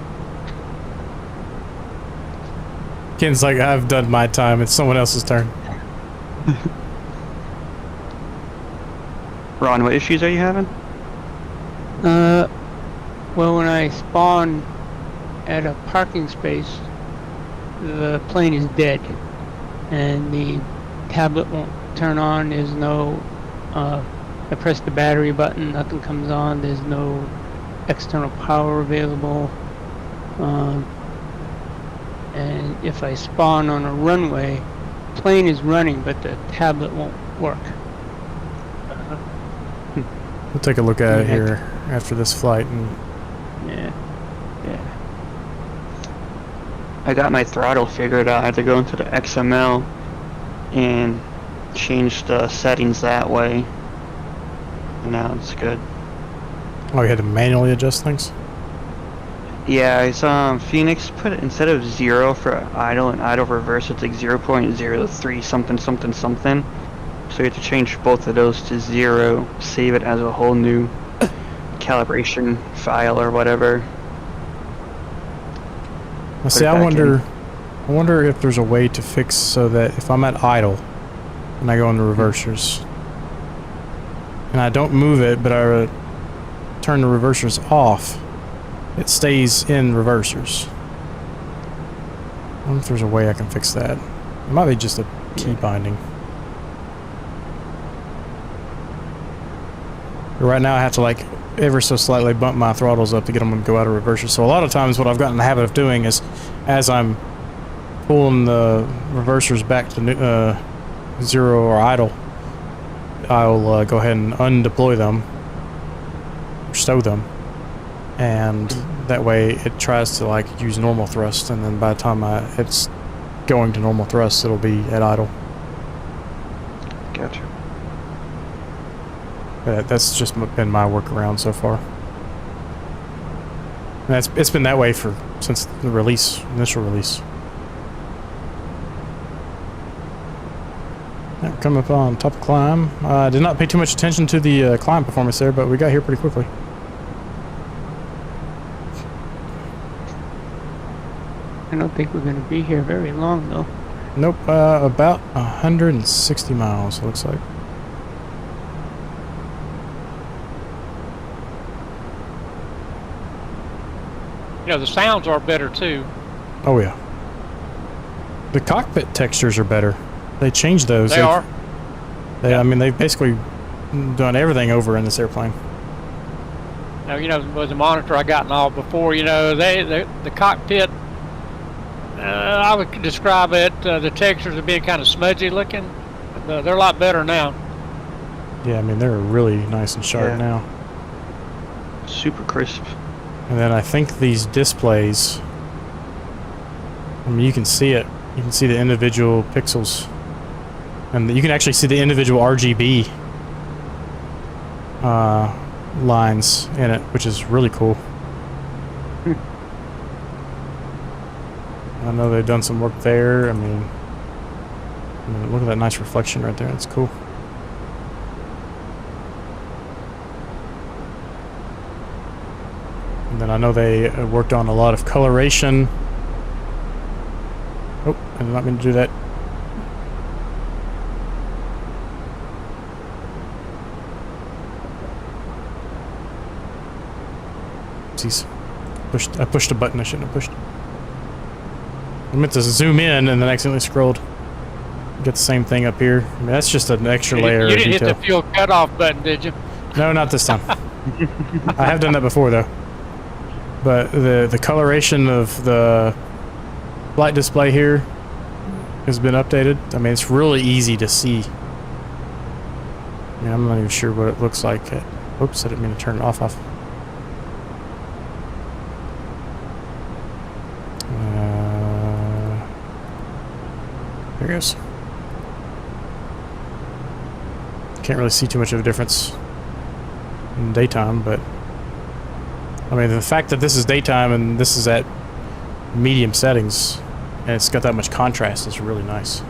Ken's like, I've done my time. It's someone else's turn. Ron, what issues are you having? Well, when I spawn at a parking space, the plane is dead, and the tablet won't turn on. There's no, I press the battery button, nothing comes on. There's no external power available. And if I spawn on a runway, the plane is running, but the tablet won't work. We'll take a look at it here after this flight. And Yeah. I got my throttle figured out. I had to go into the XML and change the settings that way. And now it's good. oh, you had to manually adjust things? Yeah, it's Phoenix put it instead of 0 for idle and idle reverse, it's like 0.03 something something something. So you have to change both of those to 0, save it as a whole new calibration file or whatever. Now, see, I wonder if there's a way to fix so that if I'm at idle, and I go into reversers. And I don't move it, but I turn the reversers off. It stays in reversers. I wonder if there's a way I can fix that. It might be just a key binding. But right now I have to like ever so slightly bump my throttles up to get them to go out of reversers. So a lot of times what I've gotten in the habit of doing is as I'm pulling the reversers back to zero or idle, I'll go ahead and undeploy them, or stow them, and that way it tries to like use normal thrust, and then by the time it's going to normal thrust, it'll be at idle. Gotcha. That's just been my workaround so far. And it's been that way since the initial release. Yeah, coming up on top of climb. I did not pay too much attention to the climb performance there, but we got here pretty quickly. I don't think we're going to be here very long, though. Nope, about 160 miles, it looks like. You know, the sounds are better too. Oh yeah. The cockpit textures are better. They changed those. They are. I mean, they've basically done everything over in this airplane. Now, you know, with the monitor I got and all before, you know, the cockpit, I would describe it, the textures have been kind of smudgy looking. They're a lot better now. Yeah, I mean, they're really nice and sharp now. Super crisp. And then I think these displays, I mean, you can see it. You can see the individual pixels. And you can actually see the individual RGB lines in it, which is really cool. I know they've done some work there. I mean, look at that nice reflection right there. That's cool. And then I know they worked on a lot of coloration. Oh, I did not mean to do that. Oopsies. I pushed a button I shouldn't have pushed. I meant to zoom in and then accidentally scrolled. Get the same thing up here. I mean, that's just an extra layer of detail. You didn't hit the fuel cutoff button, did you? No, not this time. I have done that before though. But the coloration of the flight display here has been updated. I mean, it's really easy to see. I mean, I'm not even sure what it looks like. Oops, I didn't mean to turn it off. There it goes. Can't really see too much of a difference in daytime, but I mean, the fact that this is daytime and this is at medium settings and it's got that much contrast is really nice.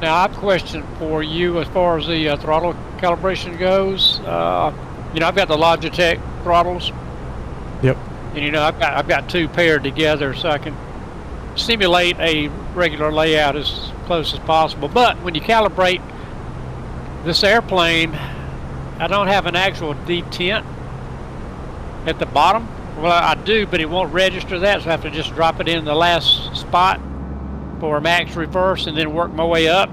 Now, I have a question for you as far as the throttle calibration goes. You know, I've got the Logitech throttles. Yep. And you know, I've got two paired together, so I can simulate a regular layout as close as possible. But when you calibrate this airplane, I don't have an actual detent at the bottom. Well, I do, but it won't register that, so I have to just drop it in the last spot for max reverse and then work my way up.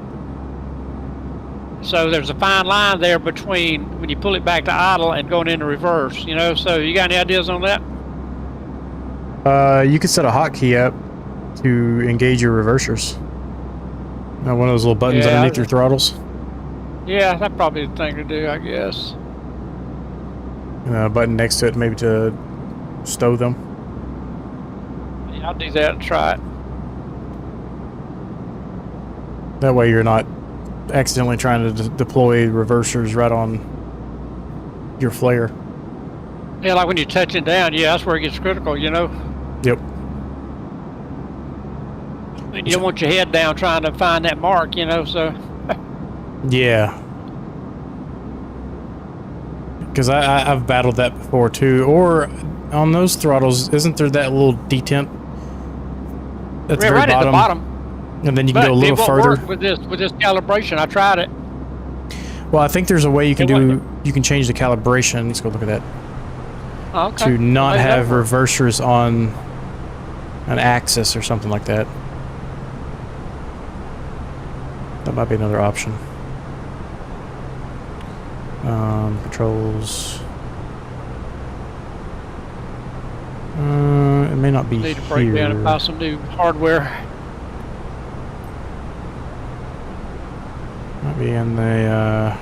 So there's a fine line there between when you pull it back to idle and going into reverse, you know. So you got any ideas on that? You could set a hotkey up to engage your reversers. Now, one of those little buttons underneath your throttles. Yeah, that's probably the thing to do, I guess. And a button next to it, maybe to stow them. Yeah, I'll do that and try it. That way you're not accidentally trying to deploy reversers right on your flare. Yeah, like when you're touching down, yeah, that's where it gets critical, you know. Yep. And you don't want your head down trying to find that mark, you know, so. Yeah. Because I've battled that before too. Or on those throttles, isn't there that little detemp at the very Right at the bottom. And then you can go a little it won't further. work with this calibration. I tried it. Well, I think there's a way you can It won't- you can change the calibration. Let's go look at that. Oh, okay. To not Maybe have that'll work. reversers on an axis or something like that. That might be another option. Controls. It may not be Need to break here. down and buy some new hardware. Might be in the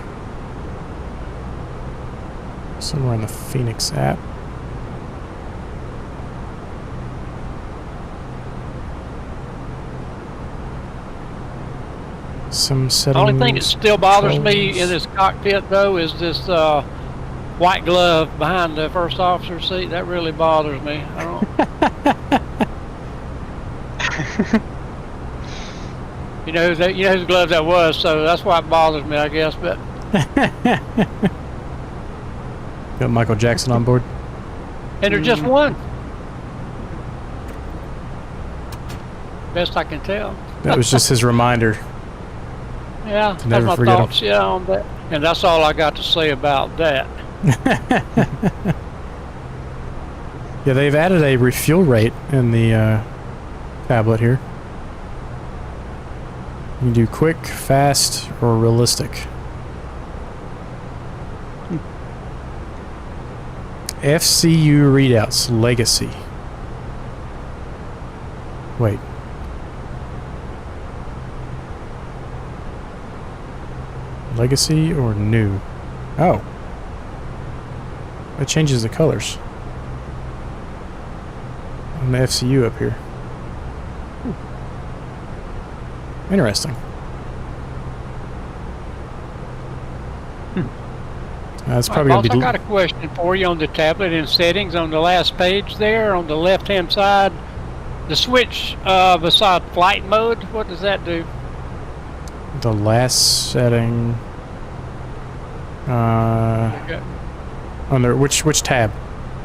somewhere in the Fenix app. Some settings. The only thing that still bothers me in this cockpit, though, is this white glove behind the first officer seat. That really bothers me. I don't. You know whose glove that was, so that's why it bothers me, I guess. But Got Michael Jackson on board. and there's just one. Best I can tell. That was just his reminder. Yeah, To that's never my forget 'em. thoughts. Yeah, on that. And that's all I got to say about that. Yeah, they've added a refuel rate in the tablet here. You can do quick, fast, or realistic. FCU readouts, legacy. Wait. Legacy or new? Oh. That changes the colors. On the FCU up here. Interesting. That's probably Boss, going to be... I got a question for you on the tablet in settings on the last page there on the left-hand side. The switch beside flight mode, what does that do? The last setting... Okay. under which tab?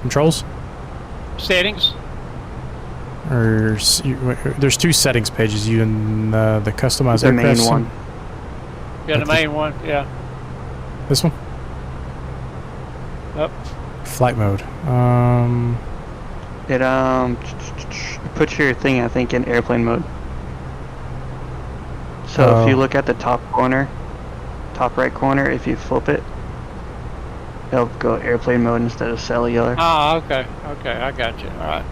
Controls? Settings? Or there's two settings pages. You and the customized The main aircraft one. Yeah, the main one, yeah. This one? Yep. Flight mode. It puts your thing, I think, in airplane mode. So if you look at the top corner, top right corner, if you flip it, it'll go airplane mode instead of cellular. Ah, okay. Okay, I got you. All right.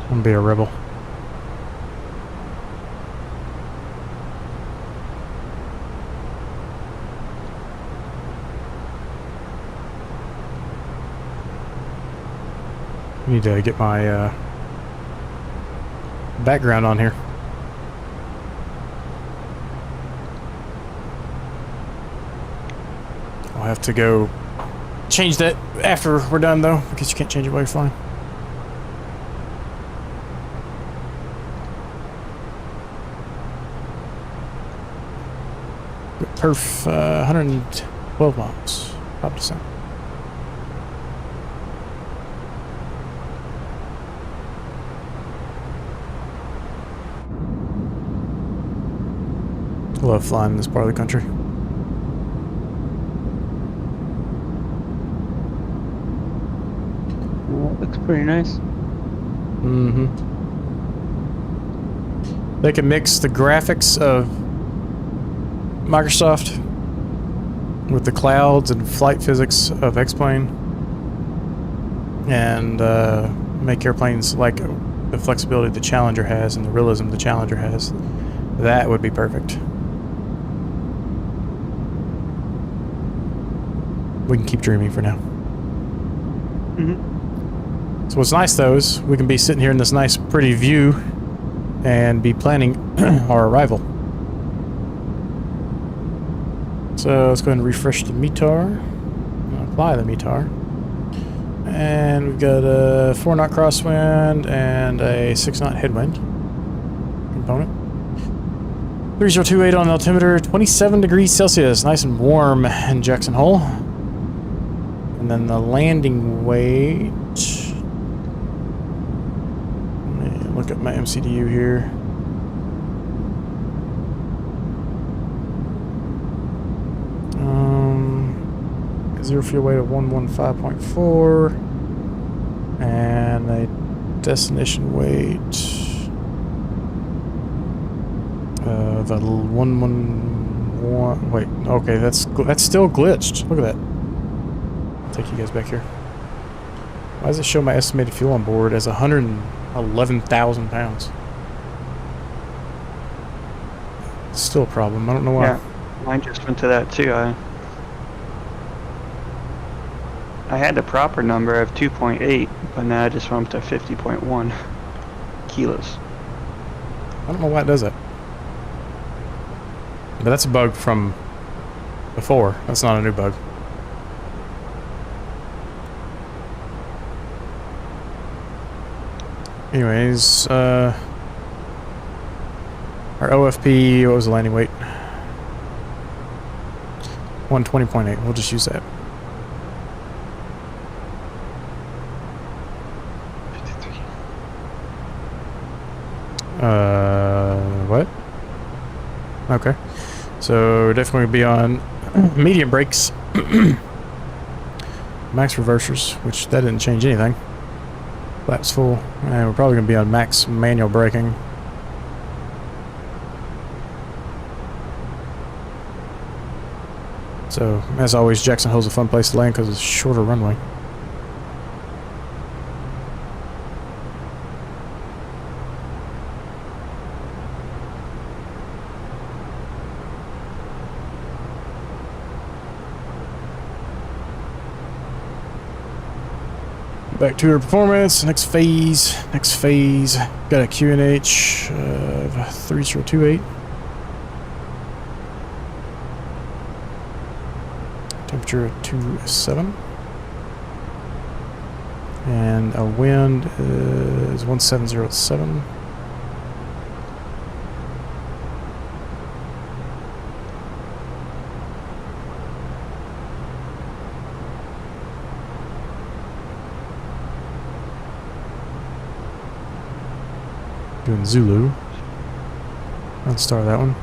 I'm gonna be a rebel. Need to get my background on here. I'll have to go change that after we're done though, because you can't change it while you're flying. Perf 112 miles, 5%. Love flying in this part of the country. That looks pretty nice. Mm-hmm. They can mix the graphics of Microsoft with the clouds and flight physics of X-Plane and make airplanes like the flexibility the Challenger has and the realism the Challenger has. That would be perfect. We can keep dreaming for now. Mm-hmm. So what's nice though is we can be sitting here in this nice pretty view and be planning our arrival. So let's go ahead and refresh the METAR. Apply the METAR. And we've got a 4 knot crosswind and a 6 knot headwind. component. 3028 on the altimeter, 27 degrees Celsius, nice and warm in Jackson Hole. And then the landing weight. Let me look at my MCDU here. Zero fuel weight of 115.4, and a destination weight of a 111. Wait, okay, that's still glitched. Look at that. I'll take you guys back here. Why does it show my estimated fuel on board as 111,000 pounds? It's still a problem. I don't know why. Yeah, mine just went to that too. I had the proper number of 2.8, but now I just went up to 50.1 kilos. I don't know why it does that. But that's a bug from before. That's not a new bug. Anyways, our OFP, what was the landing weight? 120.8. We'll just use that. What? Okay. So definitely be on medium brakes. Max reversers, which that didn't change anything. Flaps full. And we're probably going to be on max manual braking. So, as always, Jackson Hole's a fun place to land because it's a shorter runway. Back to our performance. Next phase. Got a QNH of 3028. Temperature at 27. And a wind is 1707. Doing Zulu. Let's start that one.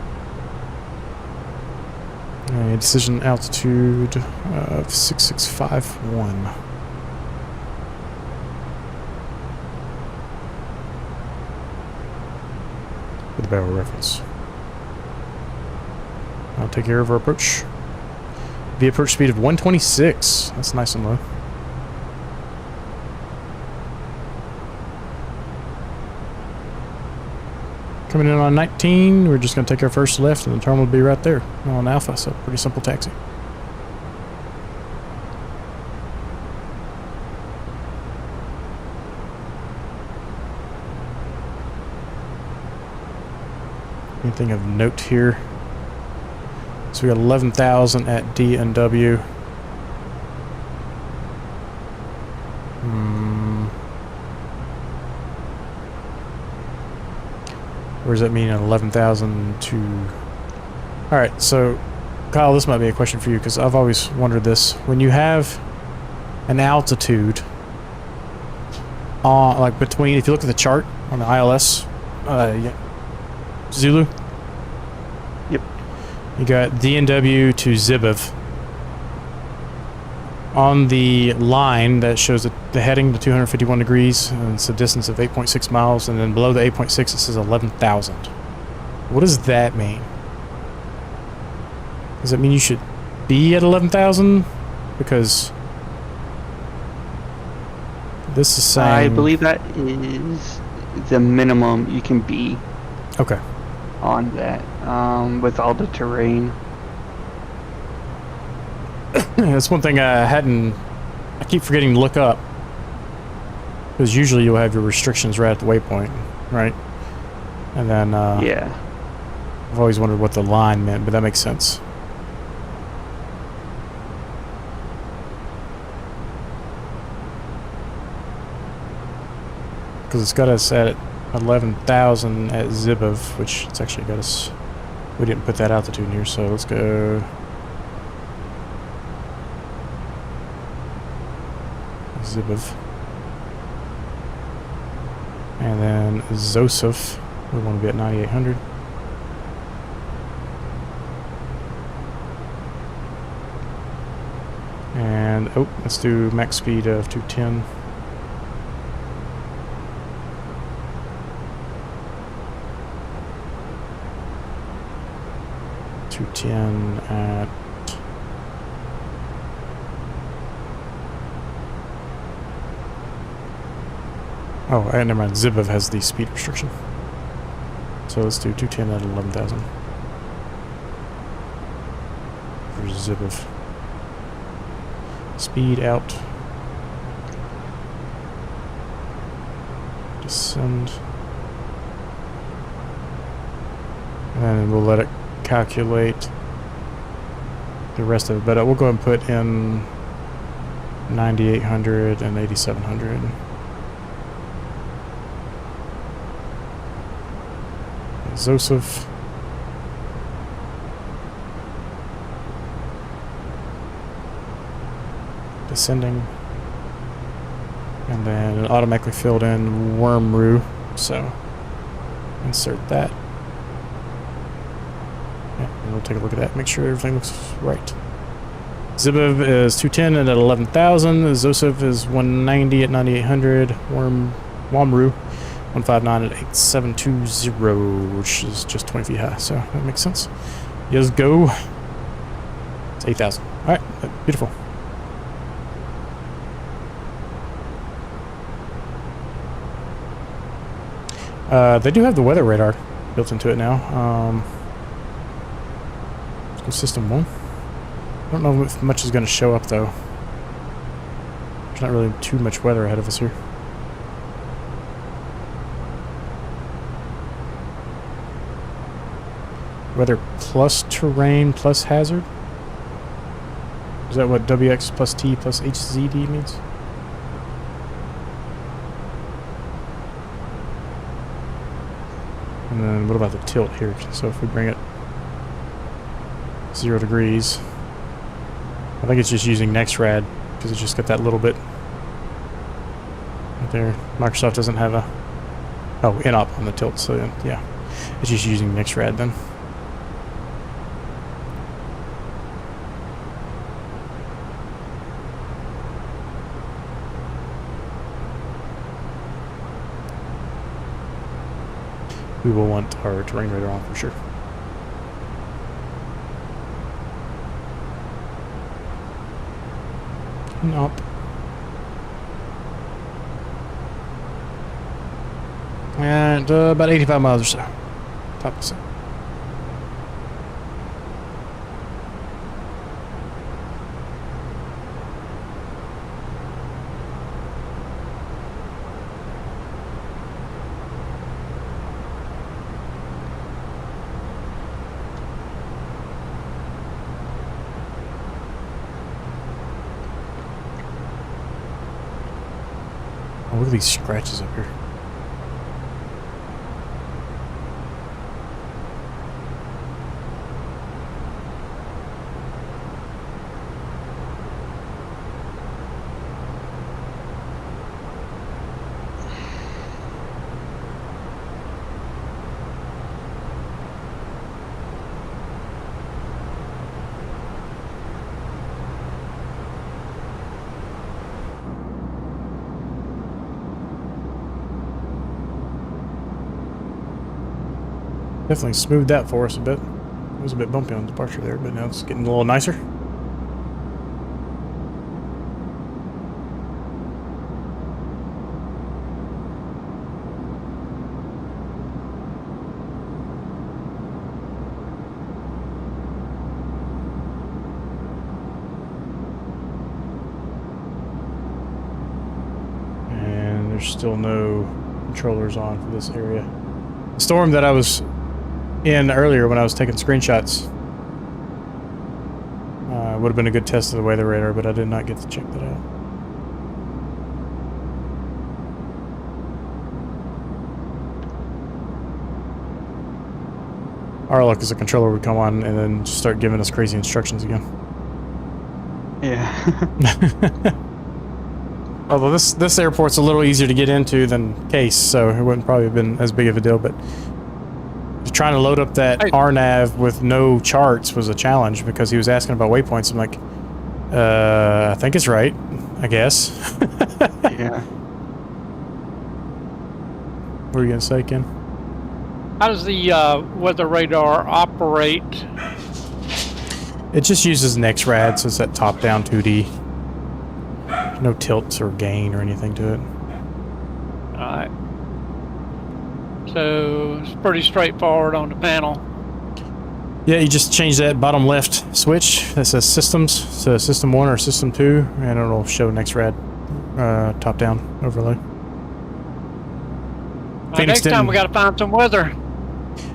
A decision altitude of 6651. For the barrel reference. I'll take care of our approach. The approach speed of 126. That's nice and low. Coming in on 19, we're just going to take our first left and the terminal will be right there on Alpha, so pretty simple taxi. Anything of note here? So we got 11,000 at D and W. Or does that mean 11,000 to... Alright, so Kyle, this might be a question for you because I've always wondered this. When you have an altitude on, like between, if you look at the chart on the ILS, Zulu? Yep. You got DNW to Zibov. On the line that shows the heading to 251 degrees, and it's a distance of 8.6 miles, and then below the 8.6 it says 11,000. What does that mean? Does that mean you should be at 11,000? Because this is saying... I believe that is the minimum you can be. Okay. On that, with all the terrain. That's one thing I keep forgetting to look up. Because usually you'll have your restrictions right at the waypoint, right? And then, yeah. I've always wondered what the line meant, but that makes sense. Because it's got us at 11,000 at Zibov, which it's actually got us. We didn't put that altitude in here, so let's go. Zibov. And then Zosef, we want to be at 9,800. And, oh, let's do max speed of 210. At oh, never mind. Zibov has the speed restriction. So let's do 210 at 11,000 for Zibov. Speed out. Descend. And we'll let it calculate the rest of it, but we'll go ahead and put in 9,800 and 8,700. Zosef. Descending. And then it automatically filled in Wormroo, so insert that. And we'll take a look at that, make sure everything looks right. Zibov is 210 and at 11,000. Zosef is 190 at 9,800. Wormroo 159 at 8,720, which is just 20 feet high, so that makes sense. Yes, go. It's 8,000. All right, beautiful. They do have the weather radar built into it now. System 1. I don't know if much is going to show up though. There's not really too much weather ahead of us here. Weather plus terrain plus hazard? Is that what WX plus T plus HZD means? And then what about the tilt here? So if we bring it 0 degrees. I think it's just using NextRad because it's just got that little bit right there. Microsoft doesn't have a inop on the tilt, so yeah, it's just using NextRad then. We will want our terrain radar on for sure. Nope. And about 85 miles or so. Top of the Oh, look at these scratches up here. Definitely smoothed that for us a bit. It was a bit bumpy on departure there, but now it's getting a little nicer. And there's still no controllers on for this area. The storm that I was in earlier when I was taking screenshots would have been a good test of the weather radar, but I did not get to check that out. Our luck is the controller would come on and then just start giving us crazy instructions again. Yeah. Although this airport's a little easier to get into than KASE, so it wouldn't probably have been as big of a deal, but trying to load up that RNAV with no charts was a challenge because he was asking about waypoints. I'm like, I think it's right, I guess. Yeah. What were you gonna say, Ken? How does the weather radar operate? It just uses NEXRAD, so it's that top-down 2D. No tilts or gain or anything to it. Alright. So it's pretty straightforward on the panel. Yeah, you just change that bottom left switch that says Systems to System 1 or System 2, and it'll show NEXRAD top-down overlay. Next time we got to find some weather.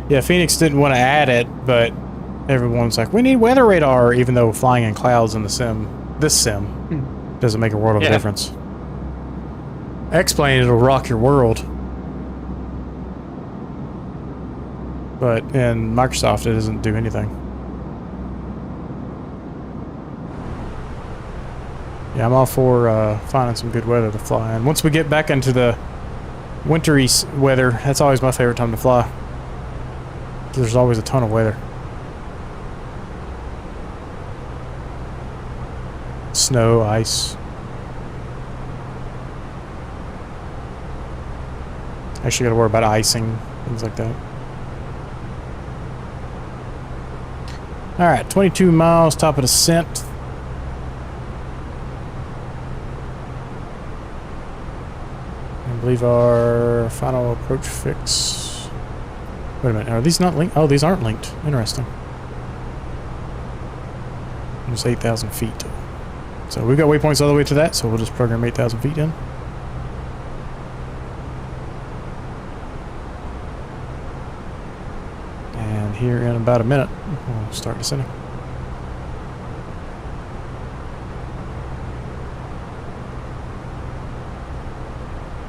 Yeah, Fenix didn't want to add it, but everyone's like, we need weather radar, even though flying in clouds in the sim, doesn't make a world of difference. X-Plane, it'll rock your world. But in Microsoft, it doesn't do anything. Yeah, I'm all for finding some good weather to fly. And once we get back into the wintry weather, that's always my favorite time to fly. There's always a ton of weather. Snow, ice. Actually got to worry about icing, things like that. Alright, 22 miles, top of descent. I believe our final approach fix. Wait a minute, are these not linked? Oh, these aren't linked. Interesting. It's 8,000 feet. So we've got waypoints all the way to that, so we'll just program 8,000 feet in. And here in about a minute, we'll start descending.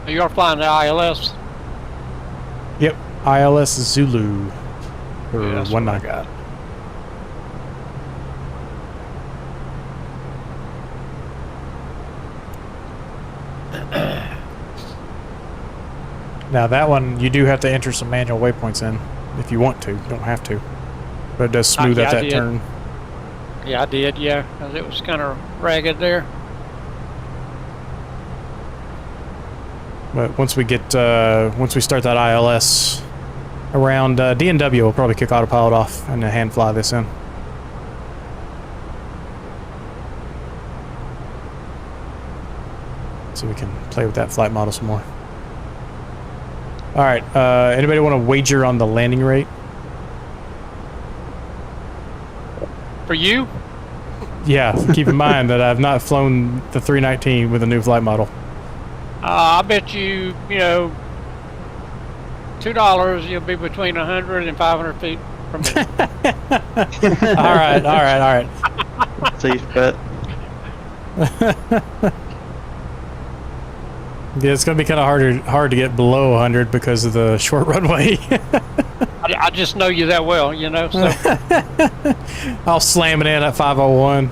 You are flying the ILS. Yep, ILS Zulu. Or Yeah, that's 19. what I got. Now that one, you do have to enter some manual waypoints in if you want to. You don't have to. But it does smooth out that turn. Yeah, I did, yeah, because it was kind of ragged there. But once we get, once we start that ILS around DNW, we'll probably kick autopilot off and hand fly this in. So we can play with that flight model some more. All right, anybody want to wager on the landing rate? For you? Yeah, keep in mind that I've not flown the 319 with a new flight model. I bet you, you know, $2, you'll be between 100 and 500 feet from me. All right. Safe bet. Yeah, it's gonna be kind of hard to get below 100 because of the short runway. I just know you that well, you know, so. I'll slam it in at 501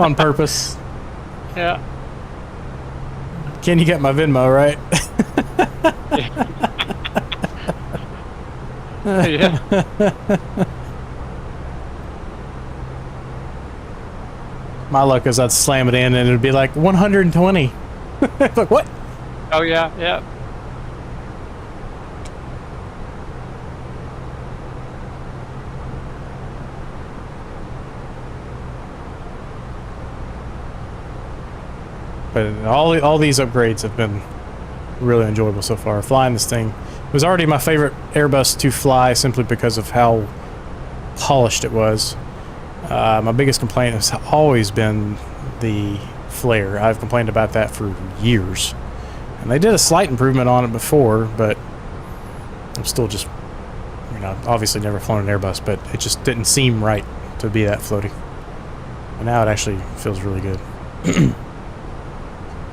on purpose. Yeah. Ken, you got my Venmo, right? Yeah. My luck is I'd slam it in and it'd be like 120. Like, what? Oh, yeah, yeah. But all these upgrades have been really enjoyable so far. Flying this thing was already my favorite Airbus to fly simply because of how polished it was. My biggest complaint has always been the flare. I've complained about that for years. And they did a slight improvement on it before, but I'm still just, you know, obviously never flown an Airbus, but it just didn't seem right to be that floaty. And now it actually feels really good.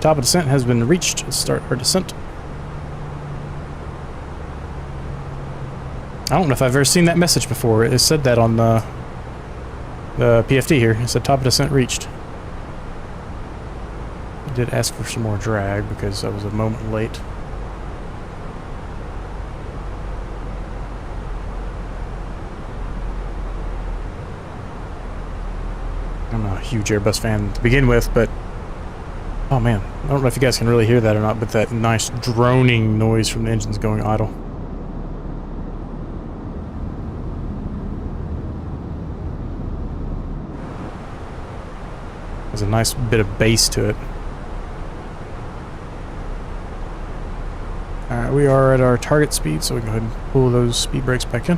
Top of descent has been reached. Let's start our descent. I don't know if I've ever seen that message before. It said that on the PFD here. It said top of descent reached. I did ask for some more drag because I was a moment late. I'm not a huge Airbus fan to begin with, but oh man, I don't know if you guys can really hear that or not, but that nice droning noise from the engines going idle. There's a nice bit of bass to it. Alright, we are at our target speed, so we can go ahead and pull those speed brakes back in.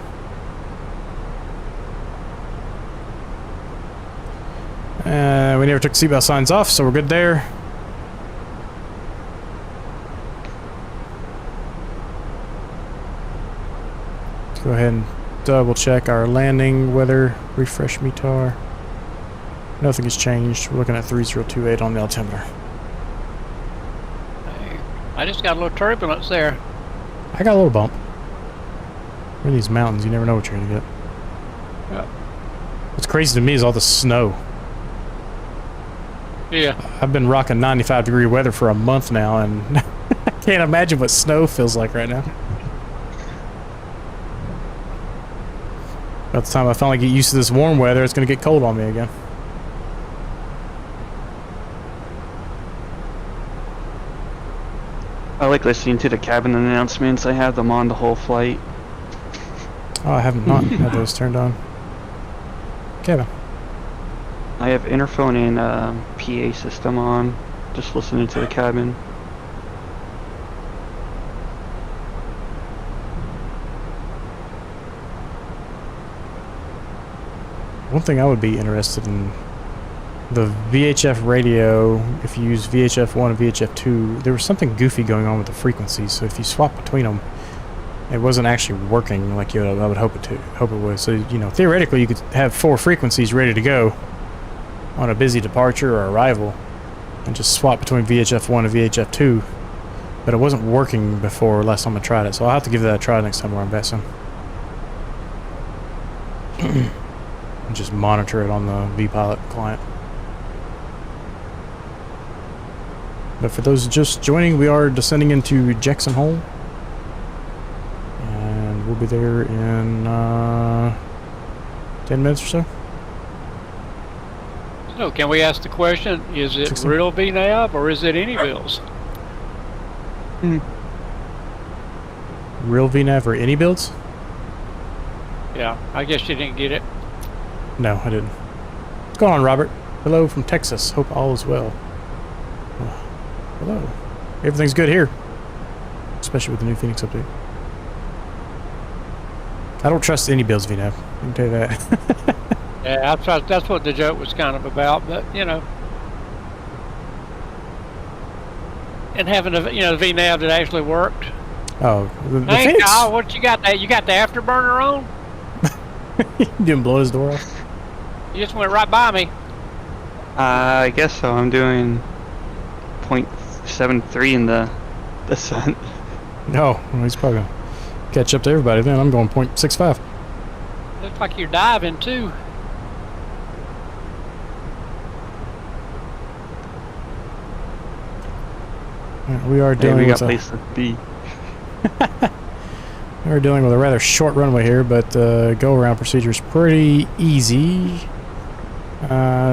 We never took seatbelt signs off, so we're good there. Let's go ahead and double check our landing weather, refresh METAR. Nothing has changed. We're looking at 3028 on the altimeter. Hey, I just got a little turbulence there. I got a little bump. We're in these mountains, you never know what you're gonna get. Yeah. What's crazy to me is all the snow. Yeah. I've been rocking 95-degree weather for a month now, and I can't imagine what snow feels like right now. By the time I finally get used to this warm weather, it's going to get cold on me again. I like listening to the cabin announcements. I have them on the whole flight. Oh, I have not had those turned on. Kevin. I have interphone and PA system on, just listening to the cabin. One thing I would be interested in, the VHF radio, if you use VHF1 and VHF2, there was something goofy going on with the frequencies, so if you swap between them, it wasn't actually working like I would hope it would. So, you know, theoretically you could have 4 frequencies ready to go on a busy departure or arrival and just swap between VHF1 and VHF2, but it wasn't working before last time I tried it, so I'll have to give that a try next time where I'm vesting. And just monitor it on the vPilot client. But for those just joining, we are descending into Jackson Hole, and we'll be there in 10 minutes or so. So can we ask the question, is it real VNAV or is it any bills? Real VNAV or any builds? Yeah, I guess you didn't get it. No, I didn't. What's going on, Robert? Hello from Texas. Hope all is well. Hello. Everything's good here. Especially with the new Fenix update. I don't trust any builds VNAV. I can tell you that. Yeah, that's what the joke was kind of about, but you know, and having a the VNAV that actually worked. Oh, the hey, Fenix. Kyle, what you got? You got the afterburner on? You didn't blow his door off. You just went right by me. I guess so. I'm doing 0.73 in the descent. No, well, he's probably gonna catch up to everybody. Then I'm going 0.65. Looks like you're diving too. We are dealing with place to be. We're dealing with a rather short runway here, but go-around procedure is pretty easy.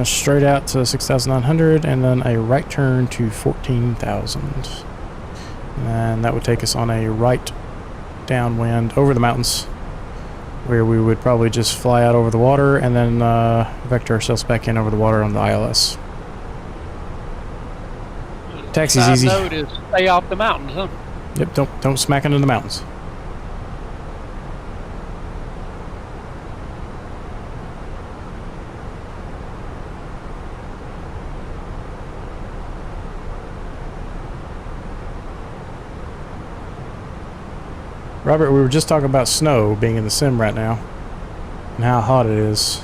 Straight out to 6,900, and then a right turn to 14,000. And that would take us on a right downwind over the mountains, where we would probably just fly out over the water and then vector ourselves back in over the water on the ILS. Taxi's easy. Note is stay off the mountains, huh? Yep, don't smack into the mountains. Robert, we were just talking about snow being in the sim right now and how hot it is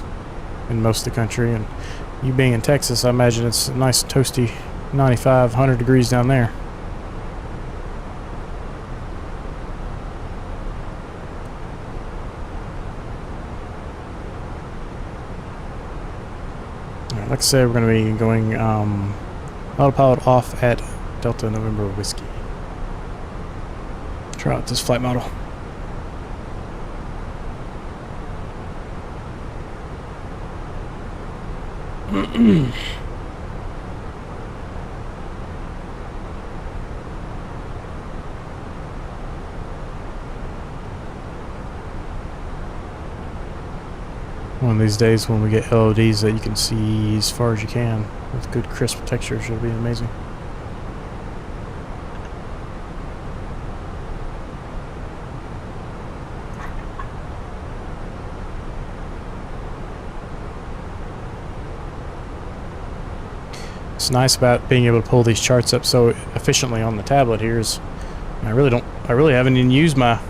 in most of the country, and you being in Texas, I imagine it's a nice toasty 95, 100 degrees down there. like I said, we're going to be going autopilot off at Delta November Whiskey. Try out this flight model. One of these days when we get LODs that you can see as far as you can with good crisp textures, it'll be amazing. What's nice about being able to pull these charts up so efficiently on the tablet here is I really haven't even used my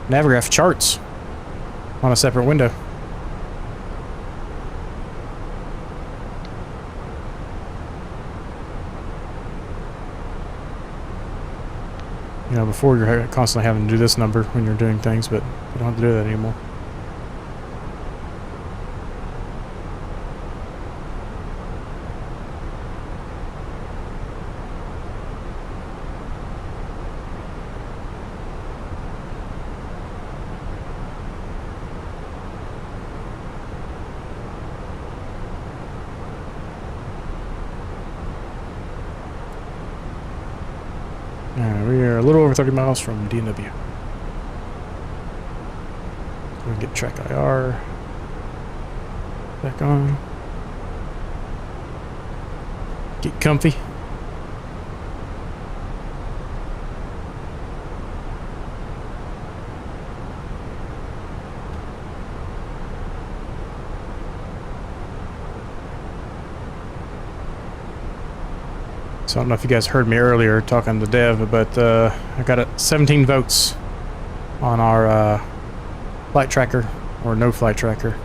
Navigraph charts on a separate window. You know, before you're constantly having to do this number when you're doing things, but you don't have to do that anymore. We are a little over 30 miles from DNW. We can get track IR back on. Get comfy. So I don't know if you guys heard me earlier talking to Dev, but I got 17 votes on our flight tracker, or no flight tracker,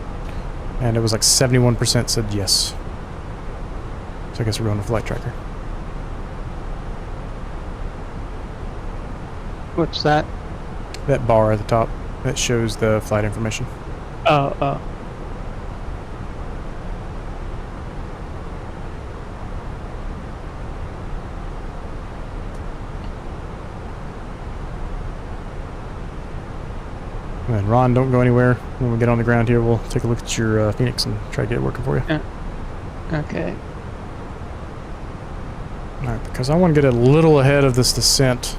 and it was like 71% said yes. So I guess we're going to flight tracker. What's that? That bar at the top that shows the flight information. Oh. And Ron, don't go anywhere. When we get on the ground here, we'll take a look at your Phoenix and try to get it working for you. Okay. Alright, because I want to get a little ahead of this descent,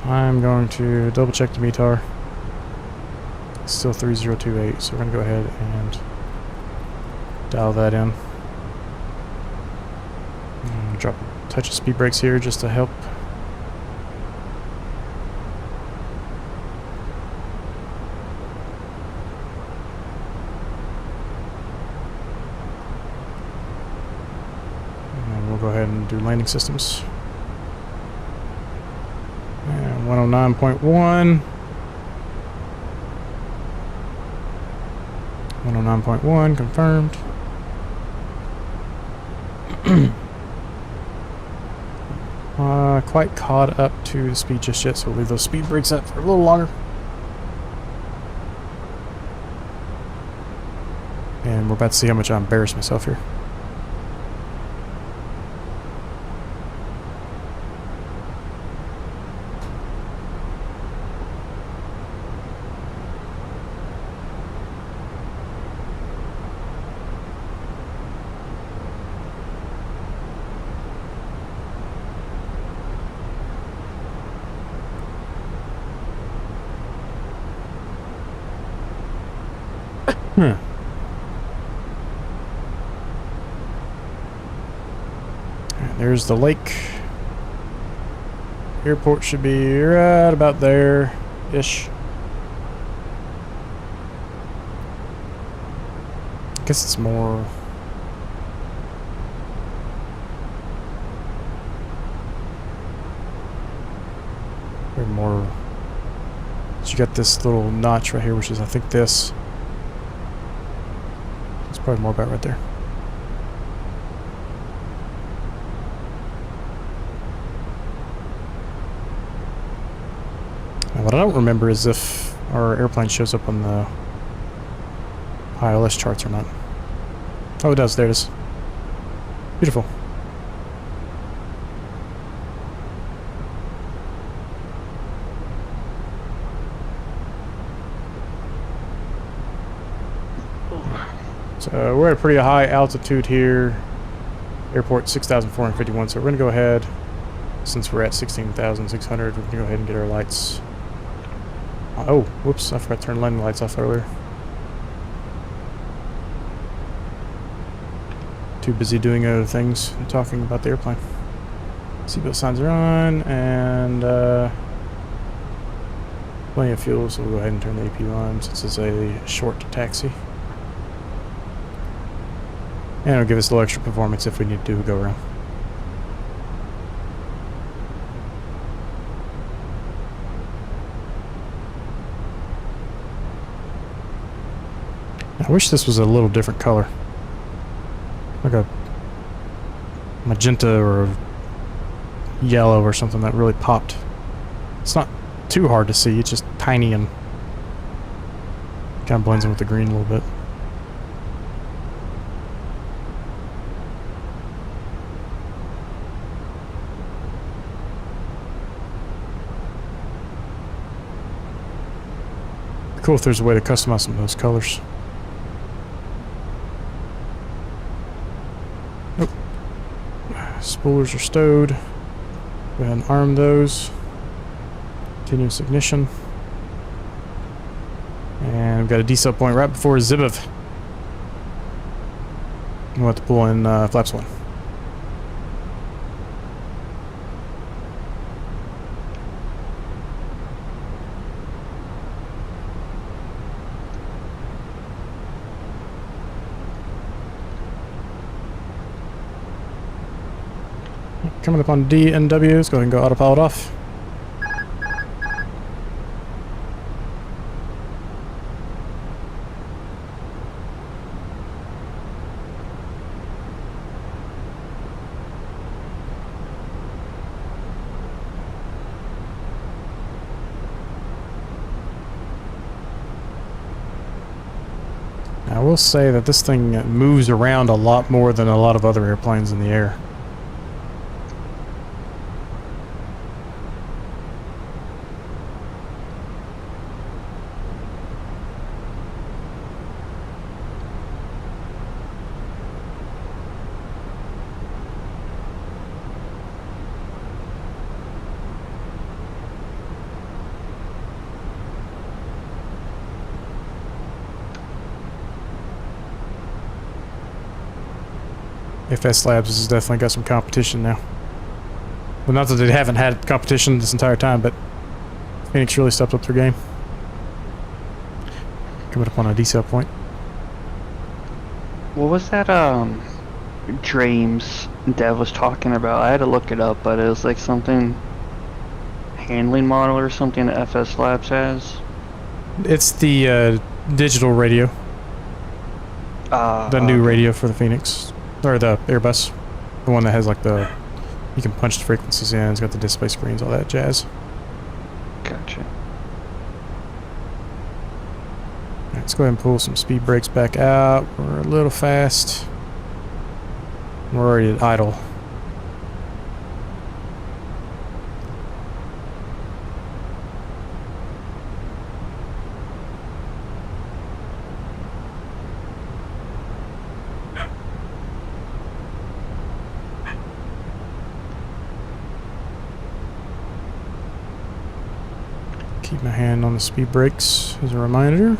I'm going to double check the METAR. It's still 3028, so we're going to go ahead and dial that in. And drop a touch of speed brakes here just to help. Go ahead and do landing systems. And 109.1. 109.1 confirmed. Quite caught up to the speed just yet, so we'll leave those speed brakes up for a little longer. And we're about to see how much I embarrass myself here. There's the lake. Airport should be right about there-ish. I guess it's more... or more... You got this little notch right here, which is, I think, this. It's probably more about right there. What I don't remember is if our airplane shows up on the ILS charts or not. Oh, it does. There it is. Beautiful. So we're at a pretty high altitude here. Airport 6,451. So we're going to go ahead, since we're at 16,600, we're going to go ahead and get our lights. Oh, whoops, I forgot to turn landing lights off earlier. Too busy doing other things and talking about the airplane. Seatbelt signs are on, and plenty of fuel, so we'll go ahead and turn the APU on since it's a short taxi. And it'll give us a little extra performance if we need to go around. I wish this was a little different color. Like a magenta or a yellow or something that really popped. It's not too hard to see, it's just tiny and kind of blends in with the green a little bit. Cool if there's a way to customize some of those colors. Nope. Spoolers are stowed. Go ahead and arm those. Continuous ignition. And we've got a decel point right before Zibov. We'll have to pull in flaps 1. Coming up on D and W, let's go ahead and go autopilot off. I will say that this thing moves around a lot more than a lot of other airplanes in the air. FS Labs has definitely got some competition now. Well, not that they haven't had competition this entire time, but Fenix really stepped up their game. Coming up on a decel point. What was that Dreams Dev was talking about? I had to look it up, but it was like something handling model or something that FS Labs has. It's the digital radio. The new radio for the Fenix. Or the Airbus. The one that has like the... You can punch the frequencies in, it's got the display screens, all that jazz. Gotcha. Alright, let's go ahead and pull some speed brakes back out. We're a little fast. We're already at idle. Keep my hand on the speed brakes as a reminder.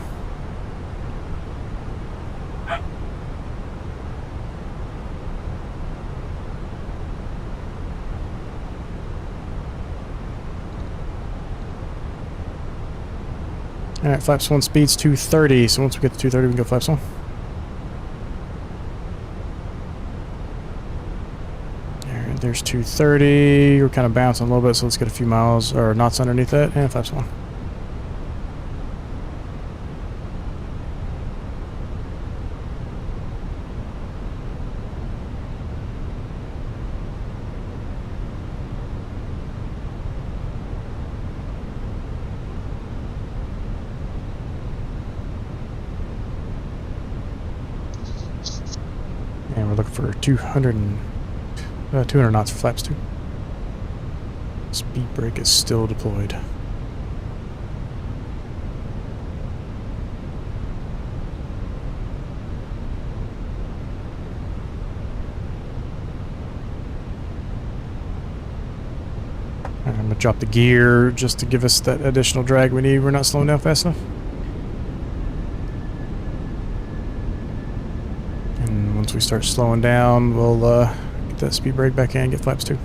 Alright, flaps 1 speed's 230, so once we get to 230 we can go flaps 1. Alright, there's 230, we're kind of bouncing a little bit, so let's get a few miles, or knots underneath that, and flaps 1. for 200 knots for flaps 2. Speed brake is still deployed. I'm going to drop the gear just to give us that additional drag we need. We're not slowing down fast enough. And once we start slowing down, we'll get that speed brake back in and get flaps 2.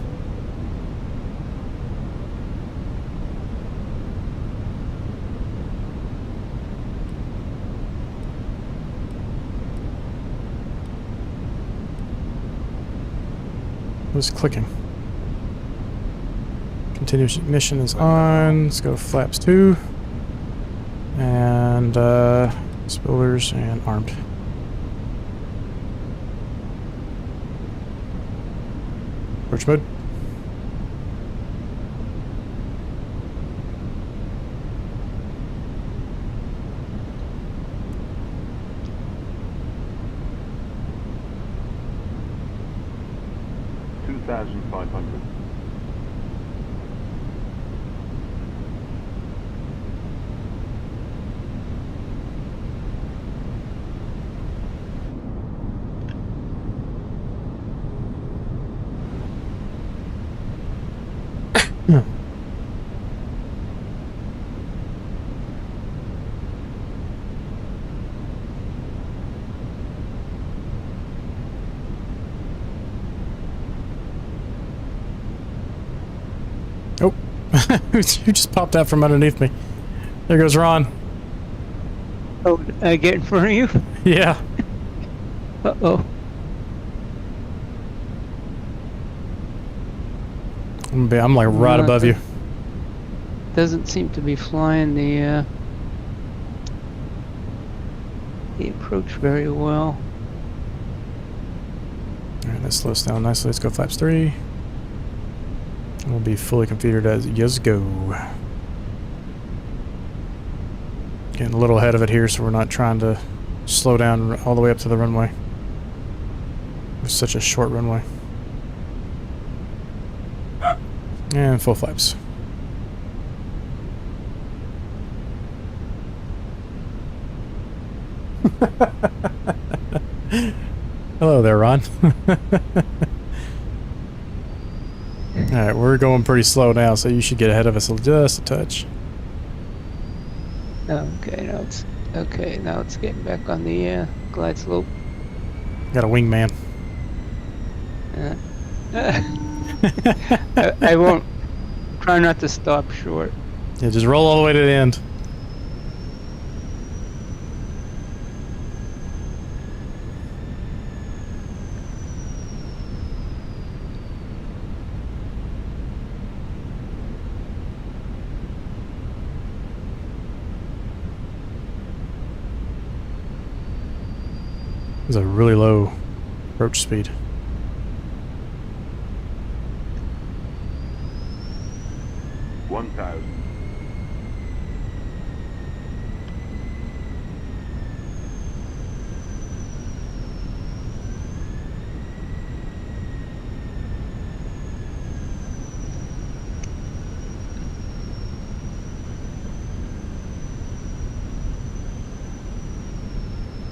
What's clicking? Continuous ignition is on. Let's go flaps 2. And spoilers and armed. Approach mode. Yeah. Oh, you just popped out from underneath me. There goes Ron. Oh, I get in front of you? Yeah. Uh-oh. I'm like right above you. Doesn't seem to be flying the approach very well. Alright, that slows down nicely. Let's go flaps 3. We'll be fully configured as yes go. Getting a little ahead of it here, so we're not trying to slow down all the way up to the runway. It's such a short runway. And full flaps. Hello there, Ron. Alright, we're going pretty slow now, so you should get ahead of us just a touch. Okay, now it's getting back on the glide slope. Got a wingman. I won't try not to stop short. Yeah, just roll all the way to the end. It's a really low approach speed.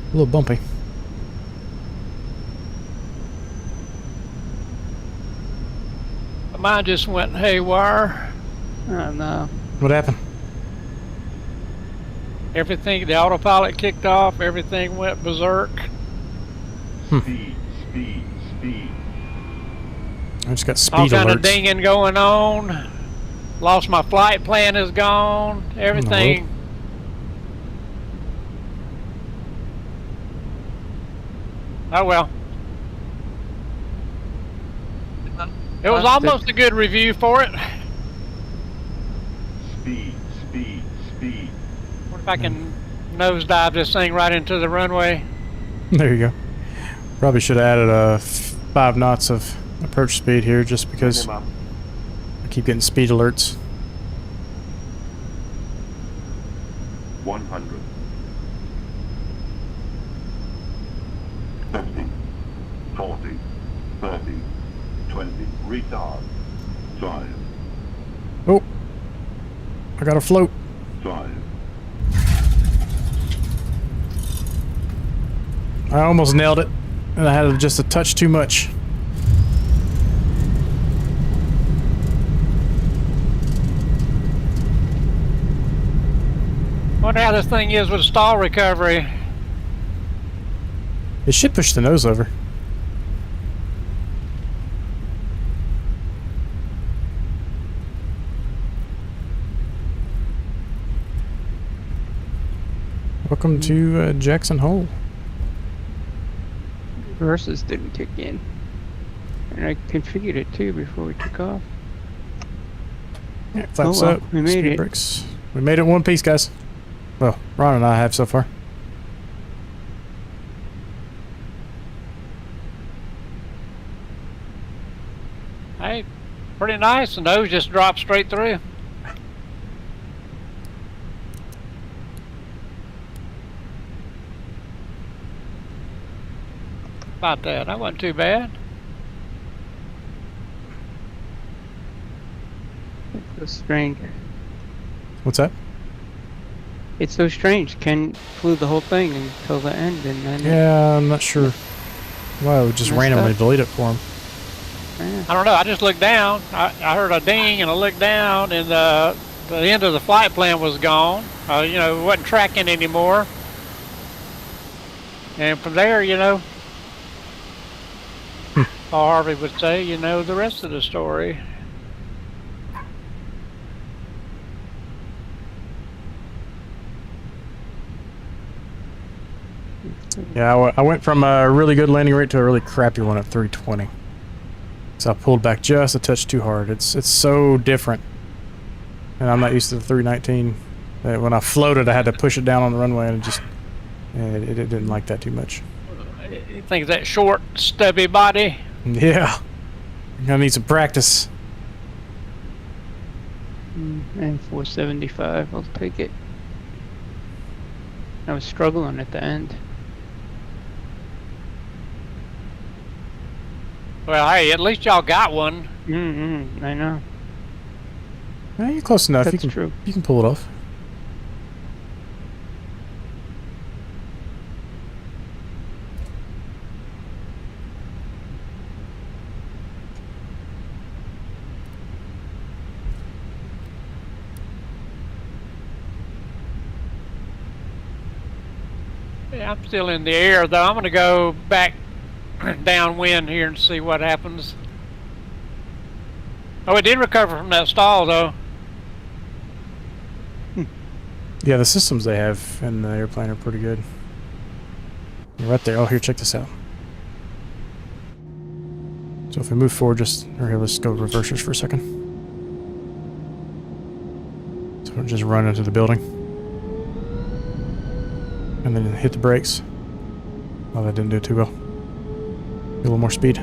A little bumpy. Mine just went haywire. Oh no. What happened? Everything, the autopilot kicked off, everything went berserk. Speed. I just got speed All kind alerts. of dinging going on. Lost my flight plan is gone. Everything. Oh well. It was almost a good review for it. Speed. What if I can nosedive this thing right into the runway? There you go. Probably should have added 5 knots of approach speed here just because I keep getting speed alerts. 100. 50. 40. Oh, I got a float. 5. I almost nailed it, and I had just a touch too much. Wonder how this thing is with stall recovery. It should push the nose over. Welcome to Jackson Hole. Reverses didn't kick in. And I configured it too before we took off. Yeah, flaps well, up. we made speed it. brakes. We made it in one piece, guys. Well, Ron and I have so far. Hey, pretty nice. The nose just dropped straight through. About that. That wasn't too bad. It's so strange. What's that? It's so strange. Ken flew the whole thing until the end, and then Yeah, I'm not sure why I would just Messed randomly up. delete it for him. yeah. I don't know. I just looked down. I heard a ding and I looked down, and the end of the flight plan was gone. You know, it wasn't tracking anymore. And from there, you know, Paul Harvey would say, you know, the rest of the story. Yeah, I went from a really good landing rate to a really crappy one at 320. So I pulled back just a touch too hard. It's so different. And I'm not used to the 319. When I floated, I had to push it down on the runway, and it didn't like that too much. You think that short, stubby body? Yeah. I'm gonna need some practice. And 475, I'll take it. I was struggling at the end. Well, hey, at least y'all got one. I know. Yeah, you're close enough. That's true. You can pull it off. Yeah, I'm still in the air, though. I'm going to go back downwind here and see what happens. Oh, it did recover from that stall, though. Yeah, the systems they have in the airplane are pretty good. You're right there. Oh, here, check this out. So if we move forward, here, let's go reversers for a second. So we'll just run into the building. And then hit the brakes. Oh, that didn't do too well. Get a little more speed.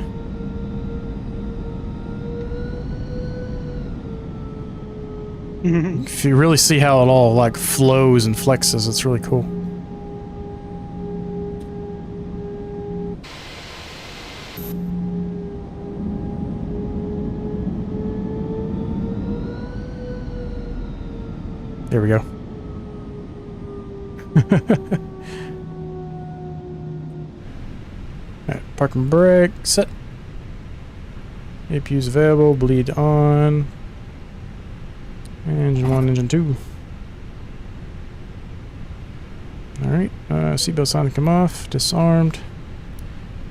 If you really see how it all like flows and flexes, it's really cool. There we go. Alright, park and brake, set. APU's available, bleed on. Engine 1, engine 2. Alright, seatbelt sign to come off, disarmed.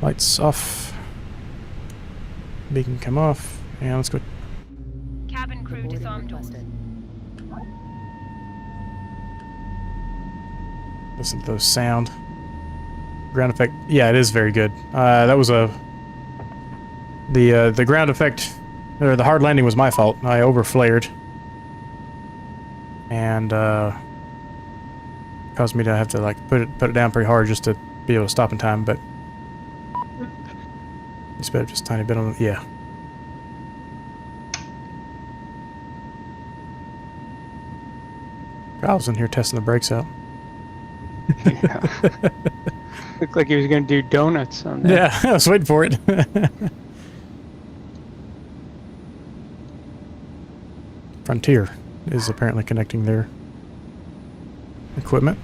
Lights off. Beacon come off. And let's go. Cabin crew disarmed. Listen to those sound. Ground effect. Yeah, it is very good. That was the ground effect, or the hard landing was my fault. I overflared. And caused me to have to like put it down pretty hard just to be able to stop in time, but it's better just a tiny bit on the, yeah. Kyle's in here testing the brakes out. Yeah. Looked like he was going to do donuts on that. Yeah, I was waiting for it. Frontier is apparently connecting their equipment.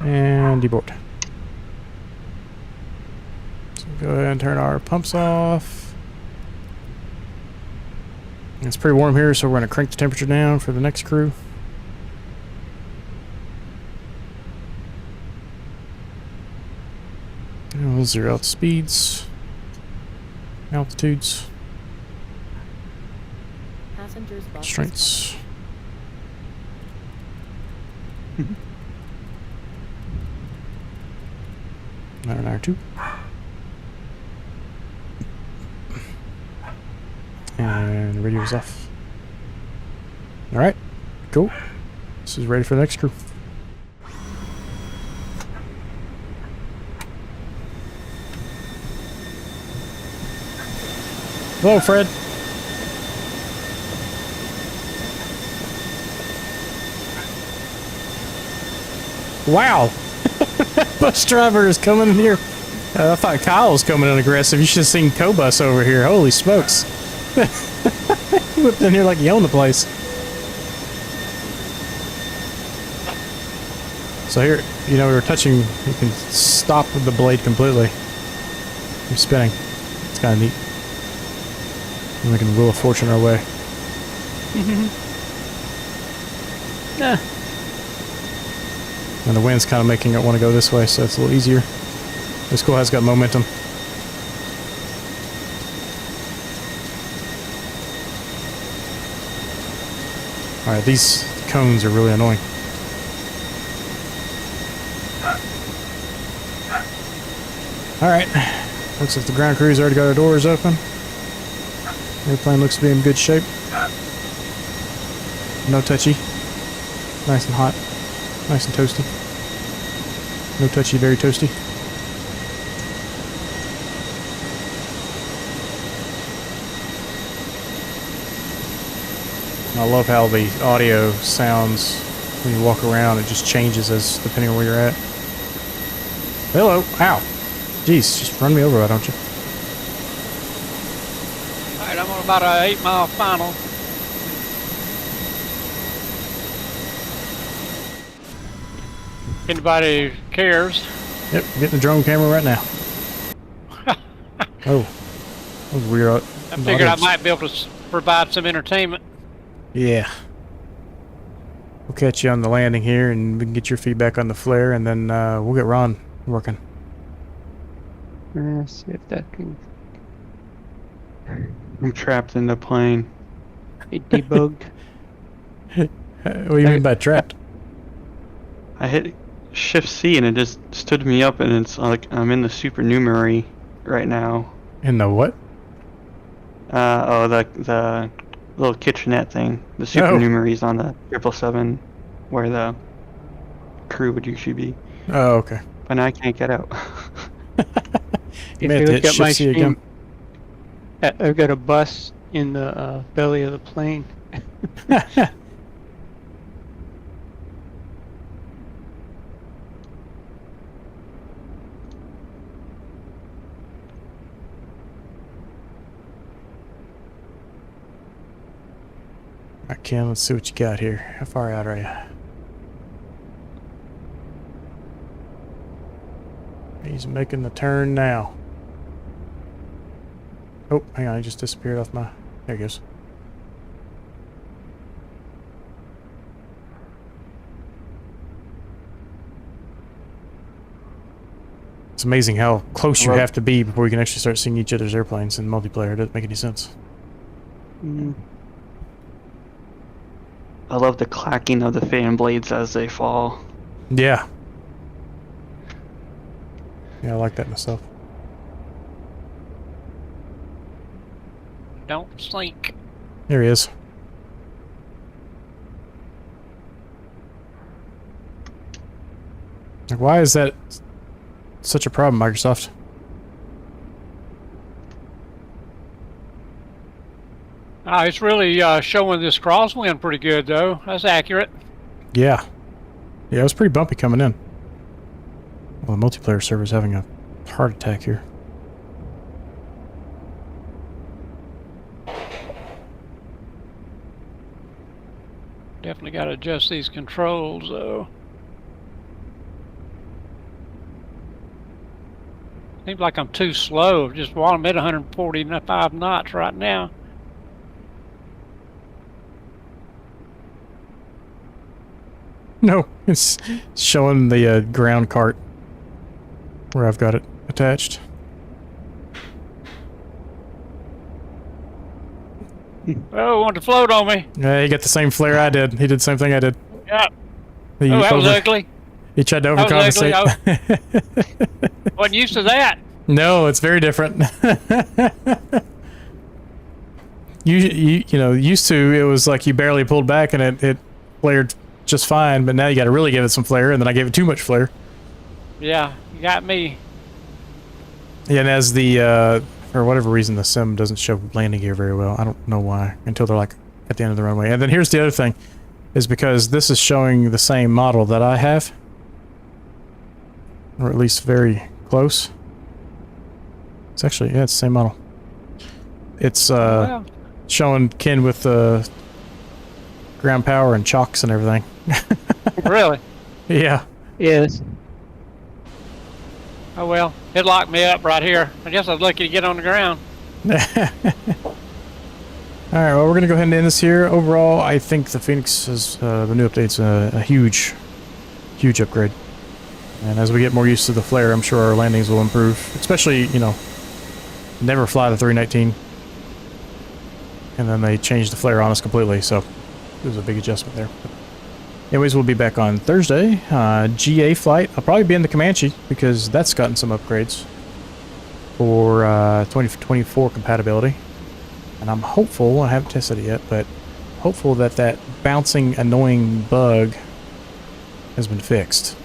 And deboard. So go ahead and turn our pumps off. It's pretty warm here, so we're going to crank the temperature down for the next crew. And we'll zero out the speeds, altitudes, Passengers bus strengths. An hour 2. And radio's off. Alright, cool. This is ready for the next crew. Hello, Fred. Wow. Bus driver is coming in here. I thought Kyle was coming in aggressive. You should have seen Cobus over here. Holy smokes. He whipped in here like he owned the place. So here, you know, we were touching, you can stop the blade completely from spinning. It's kind of neat. And we can Wheel of Fortune our way. Yeah. And the wind's kind of making it want to go this way, so it's a little easier. This school has got momentum. Alright, these cones are really annoying. Alright, looks like the ground crew's already got our doors open. Airplane looks to be in good shape. No touchy. Nice and hot. Nice and toasty. No touchy, very toasty. I love how the audio sounds when you walk around. It just changes as depending on where you're at. Hello. Ow. Jeez, just run me over, why don't you? Alright, I'm on about a 8-mile final. Anybody cares? Yep, getting the drone camera right now. Oh. That was weird. I figured I might be able to provide some entertainment. Yeah. We'll catch you on the landing here and we can get your feedback on the flare and then we'll get Ron working. Let's see if that can I'm trapped in the plane. be debugged. What do you mean by trapped? I hit Shift C and it just stood me up, and it's like I'm in the supernumerary right now. In the what? The little kitchenette thing. The supernumerary's on the 777 where the crew would usually be. Oh, okay. But now I can't get out. You may have to hit Shift C again. I've got a bus in the belly of the plane. Alright, Ken, let's see what you got here. How far out are you? He's making the turn now. Oh, hang on, he just disappeared off my... There he goes. It's amazing how close you have to be before you can actually start seeing each other's airplanes in multiplayer. It doesn't make any sense. Mm. I love the clacking of the fan blades as they fall. Yeah. Yeah, I like that myself. Don't slink. There he is. Like, why is that such a problem, Microsoft? It's really showing this crosswind pretty good, though. That's accurate. Yeah. Yeah, it was pretty bumpy coming in. Well, the multiplayer server's having a heart attack here. Definitely got to adjust these controls, though. Seems like I'm too slow. Just while I'm at 145 knots right now. No, it's showing the ground cart where I've got it attached. Oh, want to float on me? Yeah, he got the same flare I did. He did the same thing I did. Yeah. He Oh, that was ugly. He tried to That was ugly. overcompensate. Wasn't used to that. No, it's very different. You know, used to it was like you barely pulled back and it flared just fine, but now you got to really give it some flare, and then I gave it too much flare. Yeah, you got me. Yeah, and as the for whatever reason the sim doesn't show landing gear very well. I don't know why until they're like at the end of the runway. And then here's the other thing, is because this is showing the same model that I have, or at least very close. It's actually, yeah, it's the same model. It's Wow. showing Ken with ground power and chocks and everything. Really? Yeah. Yes. Oh well, it locked me up right here. I guess I was lucky to get on the ground. Alright, well, we're going to go ahead and end this here. Overall, I think the Fenix is, the new update's a huge upgrade. And as we get more used to the flare, I'm sure our landings will improve. Especially, you know, never fly the 319. And then they changed the flare on us completely, so it was a big adjustment there. But anyways, we'll be back on Thursday. GA flight. I'll probably be in the Comanche because that's gotten some upgrades for 2024 compatibility. And I'm hopeful, I haven't tested it yet, but hopeful that that bouncing annoying bug has been fixed.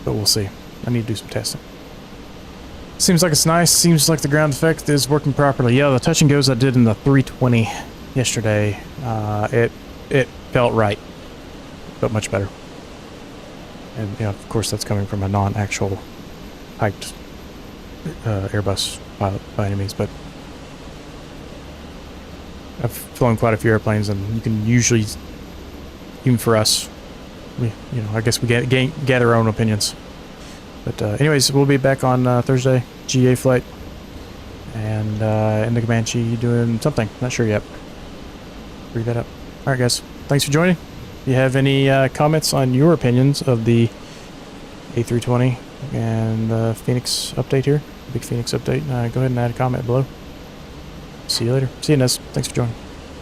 But we'll see. I need to do some testing. Seems like it's nice. Seems like the ground effect is working properly. Yeah, the touch and goes I did in the 320 yesterday, it felt right, but much better. And you know, of course, that's coming from a non-actual hyped Airbus pilot by any means, but I've flown quite a few airplanes, and you can usually, even for us, we, you know, I guess we gather our own opinions. But anyways, we'll be back on Thursday, GA flight, and in the Comanche doing something. Not sure yet. Read that up. All right, guys. Thanks for joining. If you have any comments on your opinions of the A320 and the Fenix update here, big Fenix update, go ahead and add a comment below. See you later. See you, Nez. Thanks for joining.